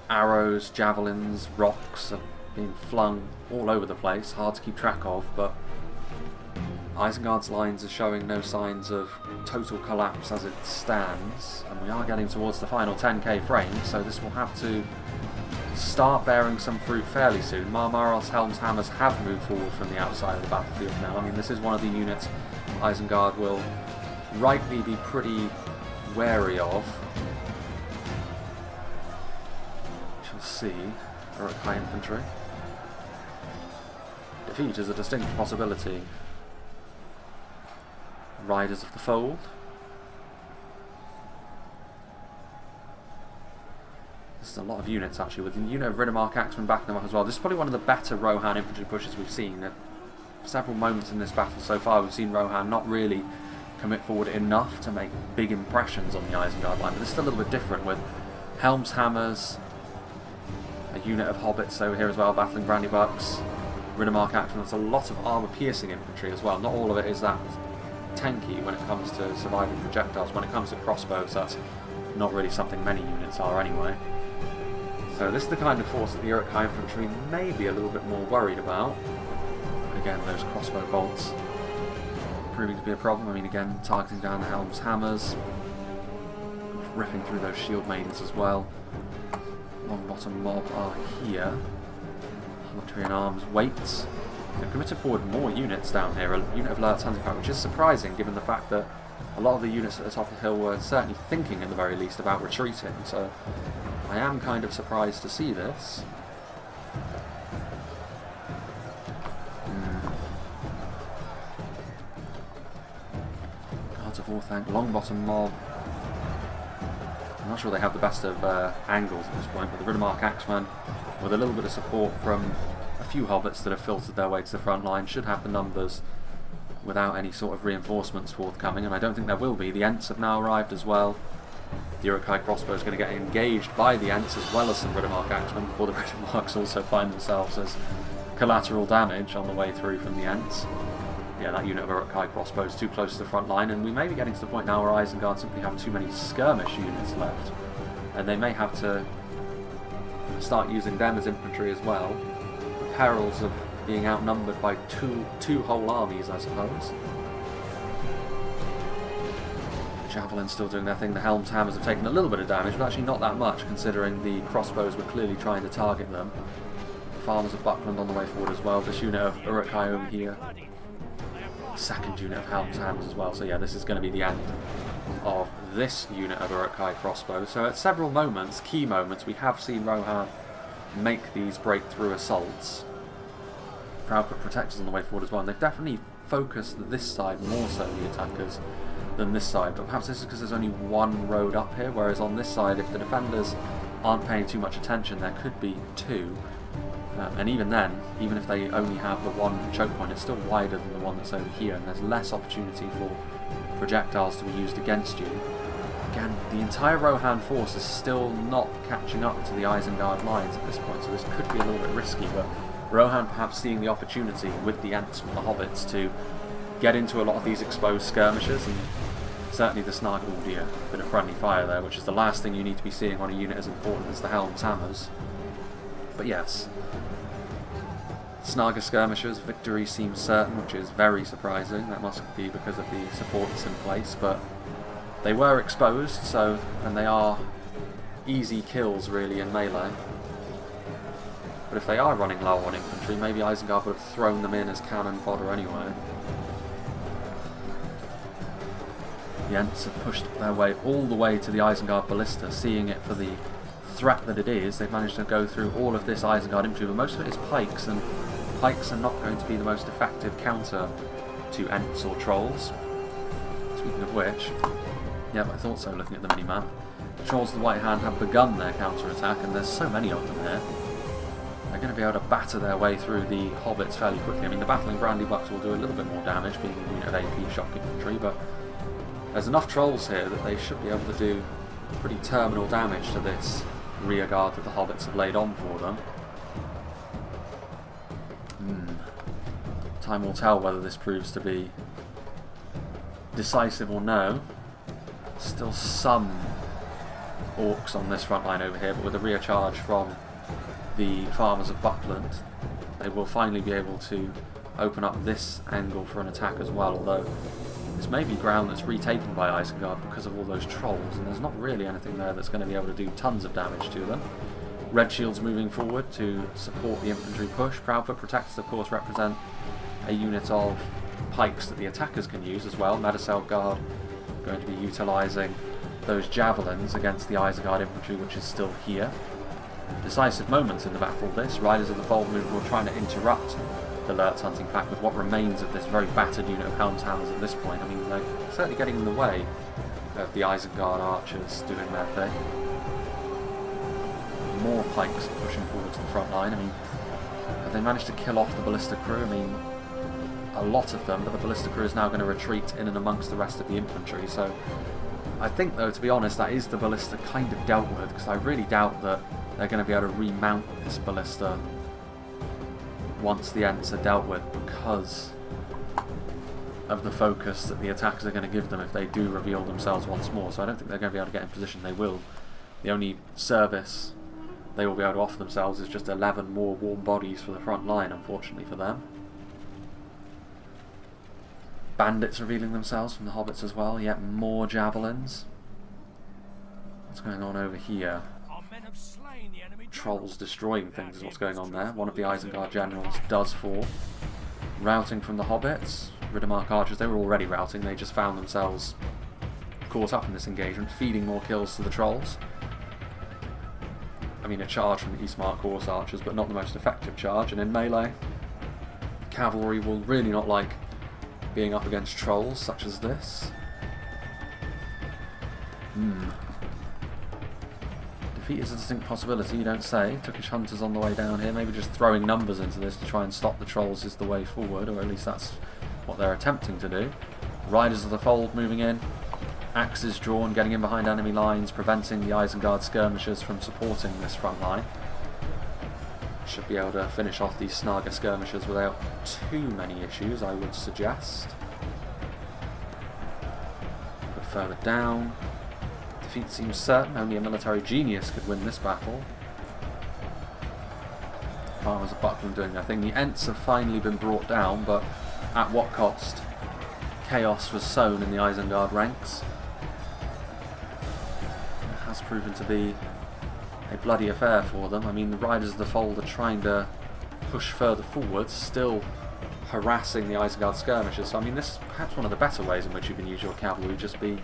arrows, javelins, rocks are being flung all over the place, hard to keep track of, but Isengard's lines are showing no signs of total collapse as it stands, and we are getting towards the final 10k frames, so this will have to start bearing some fruit fairly soon. Marmaral's Helm's Hammers have moved forward from the outside of the battlefield now. I mean, this is one of the units Isengard will rightly be pretty wary of. We shall see. Uruk-hai infantry. Defeat is a distinct possibility. Riders of the Fold. This is a lot of units actually, with the unit of Riddermark Axemen backing them up as well. This is probably one of the better Rohan infantry pushes we've seen. At several moments in this battle so far we've seen Rohan not really commit forward enough to make big impressions on the Isengard line, but this is a little bit different with Helm's Hammers, a unit of hobbits over here as well, battling Brandybucks, Riddermark Axemen. There's a lot of armour-piercing infantry as well. Not all of it is that tanky when it comes to surviving projectiles. When it comes to crossbows, that's not really something many units are anyway. So this is the kind of force that the Uruk-hai infantry may be a little bit more worried about. But again, those crossbow bolts proving to be a problem. I mean, again, targeting down the Helm's Hammers, ripping through those shield maidens as well. Longbottom mob are here. Military and arms weights. They've committed forward more units down here. A unit of Lurt's Hunting Pack, which is surprising given the fact that a lot of the units at the top of the hill were certainly thinking at the very least about retreating. So I am kind of surprised to see this. Guards of Orthanc, Longbottom mob. I'm not sure they have the best of angles at this point, but the Riddermark Axemen, with a little bit of support from a few hobbits that have filtered their way to the front line, should have the numbers without any sort of reinforcements forthcoming, and I don't think there will be. The Ents have now arrived as well. The Uruk-hai crossbow is going to get engaged by the Ents as well as some Riddermark Axemen before the Riddermarks also find themselves as collateral damage on the way through from the Ents. Yeah, that unit of Uruk-hai crossbow is too close to the front line, and we may be getting to the point now where Isengard simply have too many skirmish units left, and they may have to start using them as infantry as well. The perils of being outnumbered by two whole armies, I suppose. Javelins still doing their thing. The Helm's Hammers have taken a little bit of damage, but actually not that much, considering the crossbows were clearly trying to target them. The Farmers of Buckland on the way forward as well. This unit of Uruk-hai over here. Second unit of Helm's Hammers as well. So yeah, this is going to be the end of this unit of Uruk-hai crossbows. So at several moments, key moments, we have seen Rohan make these breakthrough assaults. Proudfoot protectors on the way forward as well, and they've definitely focused this side more so, the attackers, than this side, but perhaps this is because there's only one road up here, whereas on this side, if the defenders aren't paying too much attention, there could be two, and even then, even if they only have the one choke point, it's still wider than the one that's over here, and there's less opportunity for projectiles to be used against you. Again, the entire Rohan force is still not catching up to the Isengard lines at this point, so this could be a little bit risky, but Rohan perhaps seeing the opportunity with the Ents and the Hobbits to get into a lot of these exposed skirmishes, and certainly the Snarg, oh dear, bit of friendly fire there, which is the last thing you need to be seeing on a unit as important as the Helm's Hammers. But yes, Snarger skirmishers, victory seems certain, which is very surprising. That must be because of the supports in place, but they were exposed, so, and they are easy kills really in melee. But if they are running low on infantry, maybe Isengard would have thrown them in as cannon fodder anyway. The Ents have pushed their way all the way to the Isengard Ballista, seeing it for the threat that it is. They've managed to go through all of this Isengard infantry, but most of it is pikes, and pikes are not going to be the most effective counter to Ents or Trolls. Speaking of which, yep, I thought so looking at the mini-map. Trolls of the White Hand have begun their counter-attack, and there's so many of them here. they're going to be able to batter their way through the hobbits fairly quickly. I mean, the battling brandybucks will do a little bit more damage, being a unit of AP shock infantry, but there's enough trolls here that they should be able to do pretty terminal damage to this rear guard that the hobbits have laid on for them. Time will tell whether this proves to be decisive or no. Still some orcs on this front line over here, but with a rear charge from the farmers of Buckland, they will finally be able to open up this angle for an attack as well, although this may be ground that's retaken by Isengard because of all those trolls, and there's not really anything there that's going to be able to do tons of damage to them. Red Shields moving forward to support the infantry push. Proudfoot Protectors, of course, represent a unit of pikes that the attackers can use as well. Medicel Guard going to be utilising those javelins against the Isengard infantry, which is still here. Decisive moments in the battle this. Riders of the Fold movement were trying to interrupt the Lurtz hunting pack with what remains of this very battered unit of Helmshammers at this point. I mean, they're certainly getting in the way of the Isengard archers doing their thing. More pikes pushing forward to the front line. I mean, have they managed to kill off the ballista crew? I mean, a lot of them, but the ballista crew is now going to retreat in and amongst the rest of the infantry, so I think, though, to be honest, that is the ballista kind of dealt with, because I really doubt that they're going to be able to remount this ballista once the Ents are dealt with, because of the focus that the attackers are going to give them if they do reveal themselves once more. So I don't think they're going to be able to get in position. They will. The only service they will be able to offer themselves is just 11 more warm bodies for the front line, unfortunately for them. Bandits revealing themselves from the hobbits as well, yet more javelins. What's going on over here? Trolls destroying things is what's going on there. One of the Isengard generals does fall. Routing from the hobbits. Riddermark archers, they were already routing, they just found themselves caught up in this engagement, feeding more kills to the trolls. I mean, a charge from the Eastmark horse archers, but not the most effective charge. And in melee, cavalry will really not like being up against trolls such as this. Defeat is a distinct possibility, you don't say. Turkish hunters on the way down here, maybe just throwing numbers into this to try and stop the trolls is the way forward, or at least that's what they're attempting to do. Riders of the Fold moving in, axes drawn, getting in behind enemy lines, preventing the Isengard skirmishers from supporting this front line. Should be able to finish off these Snaga skirmishers without too many issues, I would suggest. But further down, defeat seems certain. Only a military genius could win this battle. Farmers of Buckland doing their thing. The Ents have finally been brought down, but at what cost? Chaos was sown in the Isengard ranks. It has proven to be a bloody affair for them. I mean, the Riders of the Fold are trying to push further forwards, still harassing the Isengard skirmishers. So I mean, this is perhaps one of the better ways in which you can use your cavalry, just be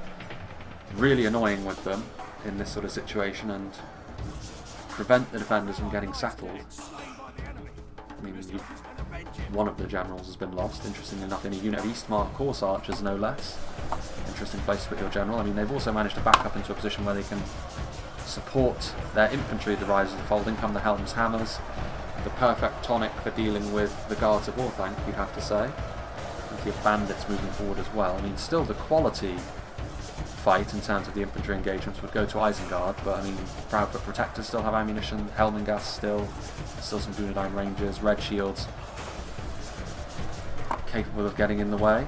really annoying with them in this sort of situation and prevent the defenders from getting settled. I mean, one of the generals has been lost, interestingly enough, in a unit of Eastmark horse archers, no less. Interesting place to put your general. I mean, they've also managed to back up into a position where they can support their infantry, the Riders of the Fold. In come the Helmshammers, the perfect tonic for dealing with the Guards of Orthanc, you'd have to say. Plenty of bandits moving forward as well. I mean, still the quality fight in terms of the infantry engagements would go to Isengard, but I mean, Proudfoot Protectors still have ammunition, Helmingast still some Dunedain Rangers, Red Shields capable of getting in the way.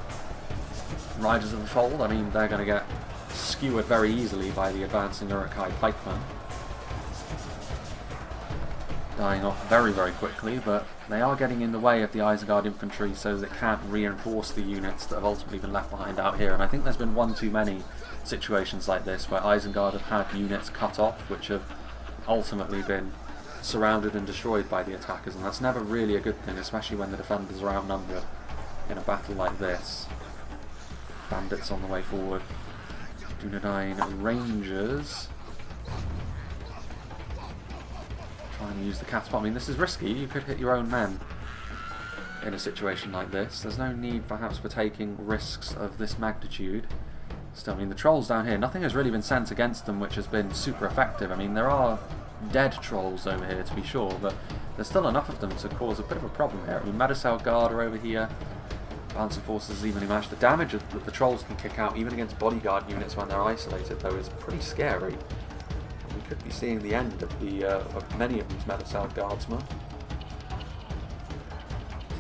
Riders of the Fold, I mean, they're going to get skewered very easily by the advancing Uruk-hai pikemen. Dying off very, very quickly, but they are getting in the way of the Isengard infantry so that it can't reinforce the units that have ultimately been left behind out here. And I think there's been one too many situations like this where Isengard have had units cut off which have ultimately been surrounded and destroyed by the attackers, and that's never really a good thing, especially when the defenders are outnumbered in a battle like this. Bandits on the way forward. Dunedain Rangers try and use the catapult. I mean, this is risky. You could hit your own men in a situation like this. There's no need perhaps for taking risks of this magnitude. Still, I mean, the trolls down here, nothing has really been sent against them which has been super effective. I mean, there are dead trolls over here to be sure, but there's still enough of them to cause a bit of a problem here. I mean, Isengard are over here. Bouncer forces evenly matched. The damage that the trolls can kick out, even against bodyguard units when they're isolated, though, is pretty scary. We could be seeing the end of many of these Medicel guardsmen.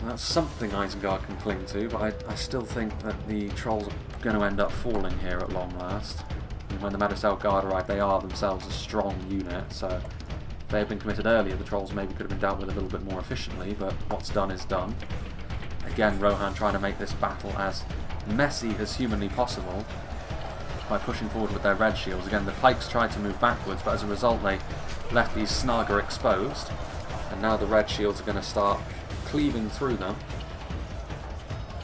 So that's something Isengard can cling to, but I still think that the trolls are going to end up falling here at long last. And when the Medicel Guard arrive, they are themselves a strong unit, so if they had been committed earlier, the trolls maybe could have been dealt with a little bit more efficiently, but what's done is done. Again, Rohan trying to make this battle as messy as humanly possible by pushing forward with their red shields. Again, the pikes tried to move backwards, but as a result they left these Snaga exposed, and now the red shields are going to start cleaving through them,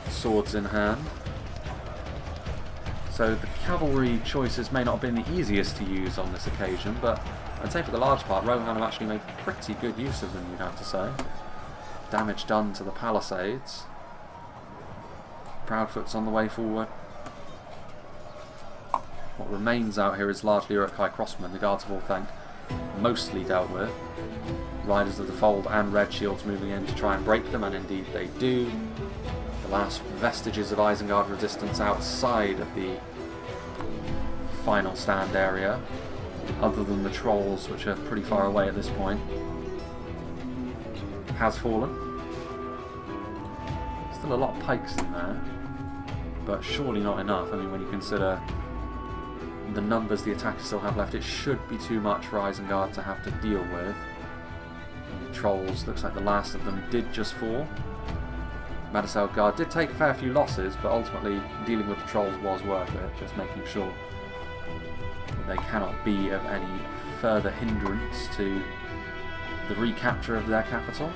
swords in hand. So the cavalry choices may not have been the easiest to use on this occasion, but I'd say for the large part, Rohan have actually made pretty good use of them, you'd have to say. Damage done to the palisades. Proudfoot's on the way forward. What remains out here is largely Uruk-hai crossmen. The Guards of Orthanc mostly dealt with. Riders of the Fold and Red Shields moving in to try and break them, and indeed they do. The last vestiges of Isengard resistance outside of the final stand area, other than the trolls, which are pretty far away at this point, has fallen. Still a lot of pikes in there, but surely not enough. I mean, when you consider the numbers the attackers still have left, it should be too much for Isengard to have to deal with. Trolls, looks like the last of them did just fall. Medicel Guard did take a fair few losses, but ultimately dealing with the trolls was worth it, just making sure that they cannot be of any further hindrance to the recapture of their capital.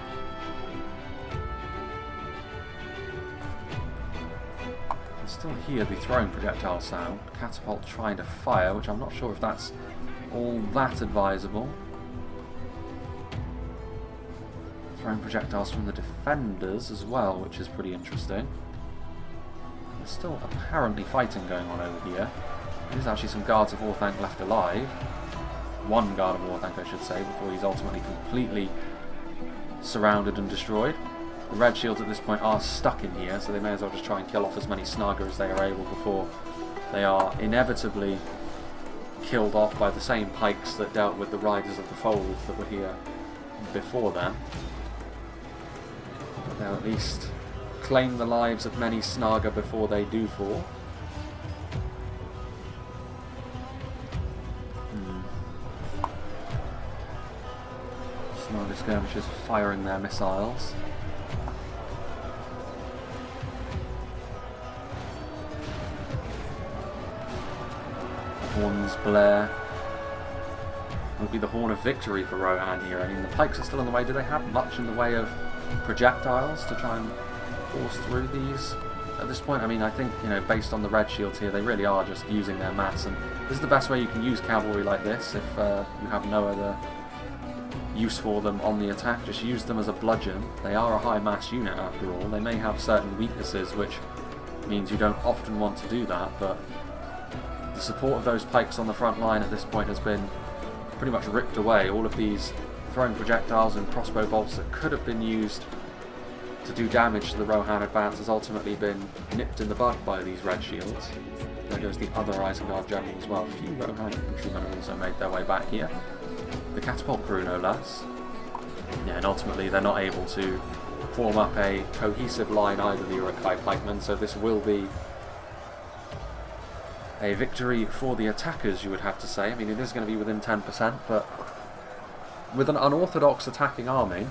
I still hear the throwing projectile sound. Catapult trying to fire, which I'm not sure if that's all that advisable. Throwing projectiles from the defenders as well, which is pretty interesting. There's still apparently fighting going on over here. There's actually some Guards of Orthanc left alive. One Guard of Orthanc, I should say, before he's ultimately completely surrounded and destroyed. The Red Shields at this point are stuck in here, so they may as well just try and kill off as many Snaga as they are able before they are inevitably killed off by the same pikes that dealt with the Riders of the Fold that were here before them. But they'll at least claim the lives of many Snaga before they do fall. Snaga skirmishers firing their missiles. Horns blare. It would be the horn of victory for Rohan here. I mean, the pikes are still in the way. Do they have much in the way of projectiles to try and force through these at this point? I mean, I think, you know, based on the red shields here, they really are just using their mass, and this is the best way you can use cavalry like this if you have no other use for them on the attack. Just use them as a bludgeon. They are a high mass unit after all. They may have certain weaknesses, which means you don't often want to do that, but the support of those pikes on the front line at this point has been pretty much ripped away. All of these throwing projectiles and crossbow bolts that could have been used to do damage to the Rohan advance has ultimately been nipped in the bud by these red shields. There goes the other Isengard general as well. A few Rohan infantrymen have also made their way back here. The catapult crew, no less. Yeah, and ultimately they're not able to form up a cohesive line either, the Uruk-hai pikemen, so this will be a victory for the attackers, you would have to say. I mean, it is going to be within 10%, but with an unorthodox attacking army,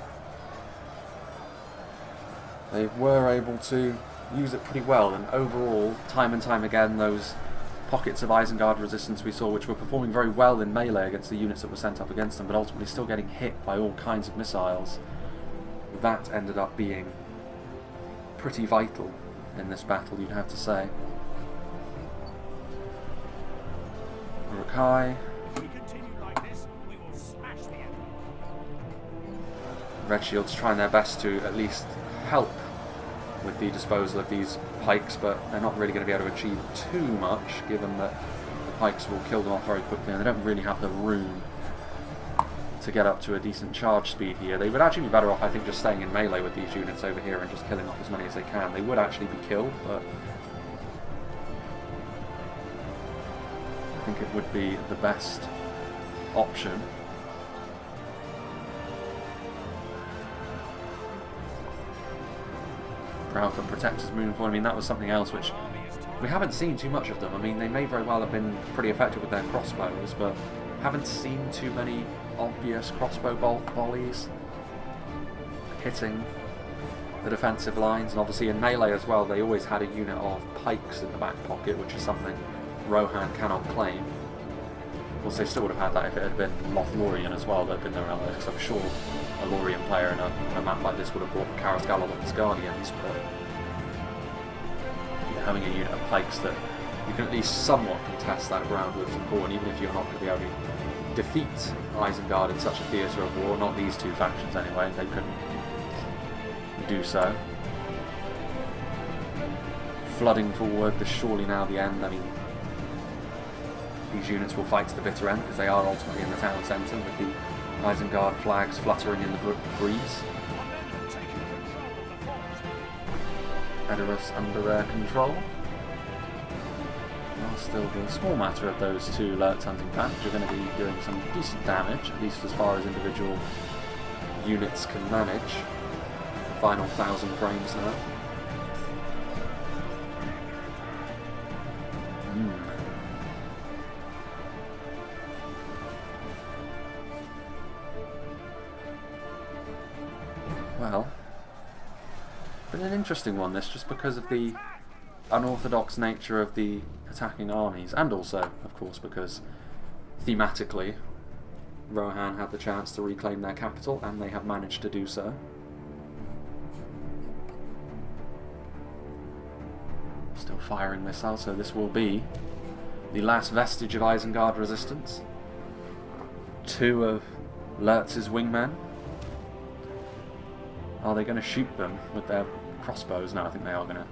they were able to use it pretty well, and overall, time and time again, those pockets of Isengard resistance we saw, which were performing very well in melee against the units that were sent up against them, but ultimately still getting hit by all kinds of missiles, that ended up being pretty vital in this battle, you'd have to say. Uruk-hai. Red Shields trying their best to at least help with the disposal of these pikes, but they're not really going to be able to achieve too much, given that the pikes will kill them off very quickly, and they don't really have the room to get up to a decent charge speed here. They would actually be better off, I think, just staying in melee with these units over here and just killing off as many as they can. They would actually be killed, but I think it would be the best option. Proud for Protectors moving forward. I mean, that was something else which we haven't seen too much of them. I mean, they may very well have been pretty effective with their crossbows, but haven't seen too many obvious crossbow volleys hitting the defensive lines. And obviously in melee as well, they always had a unit of pikes in the back pocket, which is something Rohan cannot claim. Of course, they still would have had that if it had been Lothlorien as well that had been their ally, because I'm sure a Lorien player in a map like this would have brought Karas Galladon's Guardians, but having a unit of pikes that you can at least somewhat contest that ground with is important, even if you're not going to be able to defeat Isengard in such a theatre of war. Not these two factions anyway, they couldn't do so. Flooding forward, there's surely now the end. I mean, these units will fight to the bitter end because they are ultimately in the town centre with the Isengard flags fluttering in the breeze. Edoras under their control. Well, still the small matter of those two Lurks hunting packs are going to be doing some decent damage, at least as far as individual units can manage. The final 1,000 frames now. Well, been an interesting one this, just because of the unorthodox nature of the attacking armies, and also, of course, because thematically Rohan had the chance to reclaim their capital, and they have managed to do so. Still firing missiles, so this will be the last vestige of Isengard resistance. 2 of Lurtz's wingmen. Are they going to shoot them with their crossbows? No, I think they are going to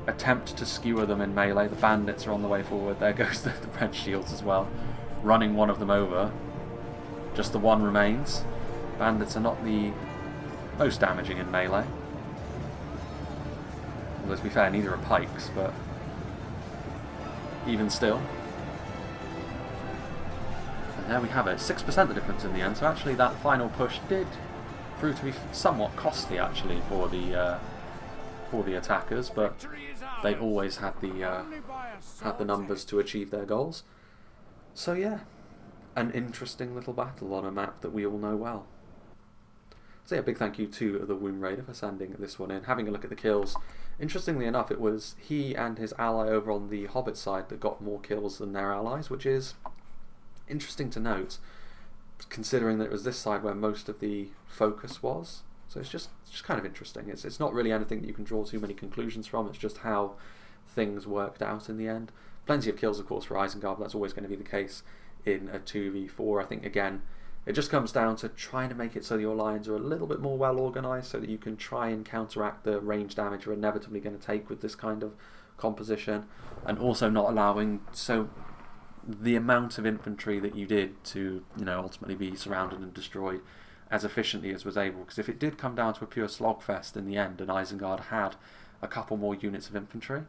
attempt to skewer them in melee. The bandits are on the way forward. There goes the red shields as well, running one of them over. Just the one remains. Bandits are not the most damaging in melee. Although, to be fair, neither are pikes, but even still. And there we have it. 6% the difference in the end. So actually that final push did prove to be somewhat costly actually for the attackers, but they always had the numbers to achieve their goals. So yeah, an interesting little battle on a map that we all know well. So yeah, big thank you to the Womb Raider for sending this one in. Having a look at the kills, interestingly enough, it was he and his ally over on the Hobbit side that got more kills than their allies, which is interesting to note, considering that it was this side where most of the focus was. So it's just kind of interesting. It's not really anything that you can draw too many conclusions from. It's just how things worked out in the end. Plenty of kills, of course, for Isengard, but that's always going to be the case in a 2v4. I think, again, it just comes down to trying to make it so your lines are a little bit more well organised so that you can try and counteract the range damage you're inevitably going to take with this kind of composition, and also not allowing the amount of infantry that you did to, ultimately be surrounded and destroyed as efficiently as was able. Because if it did come down to a pure slogfest in the end and Isengard had a couple more units of infantry,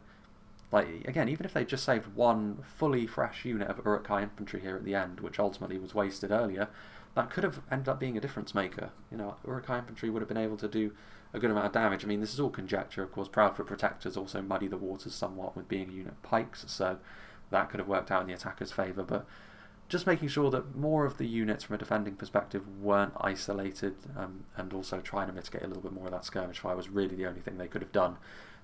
like, again, even if they just saved one fully fresh unit of Uruk-hai infantry here at the end, which ultimately was wasted earlier, that could have ended up being a difference maker. Uruk-hai infantry would have been able to do a good amount of damage. I mean, this is all conjecture, of course. Proud for Protectors also muddy the waters somewhat with being a unit of pikes, so that could have worked out in the attacker's favour, but just making sure that more of the units from a defending perspective weren't isolated, and also trying to mitigate a little bit more of that skirmish fire was really the only thing they could have done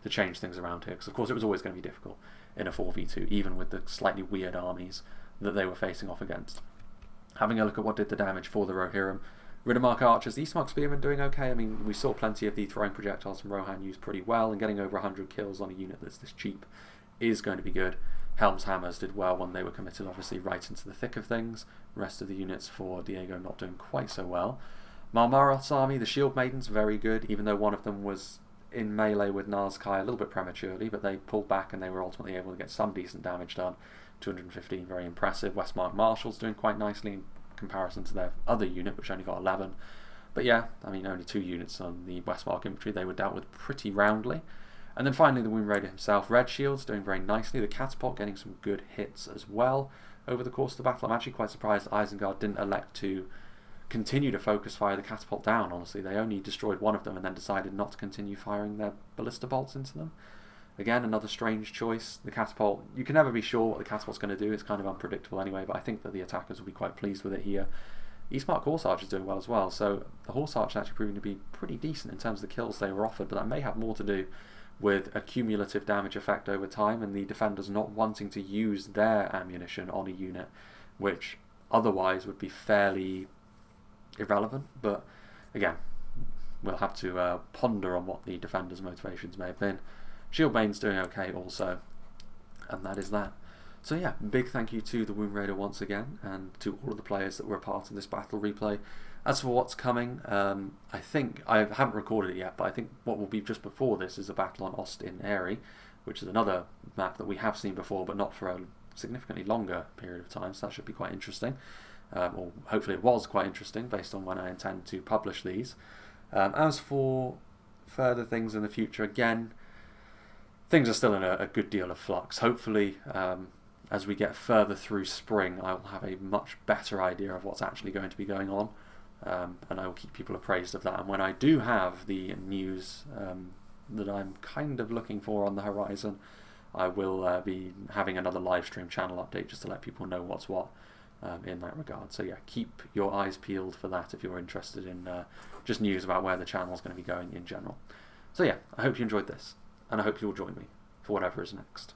to change things around here, because of course it was always going to be difficult in a 4v2, even with the slightly weird armies that they were facing off against. Having a look at what did the damage for the Rohirrim. Riddermark Archers, the Eastmark Spearmen doing okay. I mean, we saw plenty of the throwing projectiles from Rohan used pretty well, and getting over 100 kills on a unit that's this cheap is going to be good. Helm's Hammers did well when they were committed, obviously, right into the thick of things. The rest of the units for Diego not doing quite so well. Malmaroth's army, the Shield Maidens, very good, even though one of them was in melee with Nazkai a little bit prematurely, but they pulled back and they were ultimately able to get some decent damage done. 215, very impressive. Westmark Marshals doing quite nicely, comparison to their other unit, which only got 11. But yeah, I mean, only 2 units on the Westmark infantry. They were dealt with pretty roundly. And then finally the Wound Raider himself, Red Shields, doing very nicely. The Catapult getting some good hits as well over the course of the battle. I'm actually quite surprised Isengard didn't elect to continue to focus fire the Catapult down, honestly. They only destroyed one of them and then decided not to continue firing their ballista bolts into them. Again, another strange choice. The Catapult, you can never be sure what the Catapult's going to do. It's kind of unpredictable anyway, but I think that the attackers will be quite pleased with it here. Eastmark Horse Archer is doing well as well, so the Horse Archer is actually proving to be pretty decent in terms of the kills they were offered, but that may have more to do with a cumulative damage effect over time and the defenders not wanting to use their ammunition on a unit, which otherwise would be fairly irrelevant. But again, we'll have to ponder on what the defenders' motivations may have been. Shieldbane's doing okay also, and that is that. So yeah, big thank you to the Wound Raider once again, and to all of the players that were a part of this battle replay. As for what's coming, I think, I haven't recorded it yet, but I think what will be just before this is a battle on Austin Airy, which is another map that we have seen before, but not for a significantly longer period of time, so that should be quite interesting. Or hopefully it was quite interesting, based on when I intend to publish these. As for further things in the future, again, things are still in a good deal of flux. Hopefully, as we get further through spring, I will have a much better idea of what's actually going to be going on. And I will keep people appraised of that. And when I do have the news that I'm kind of looking for on the horizon, I will be having another live stream channel update just to let people know what's what in that regard. So yeah, keep your eyes peeled for that if you're interested in just news about where the channel is going to be going in general. So yeah, I hope you enjoyed this, and I hope you'll join me for whatever is next.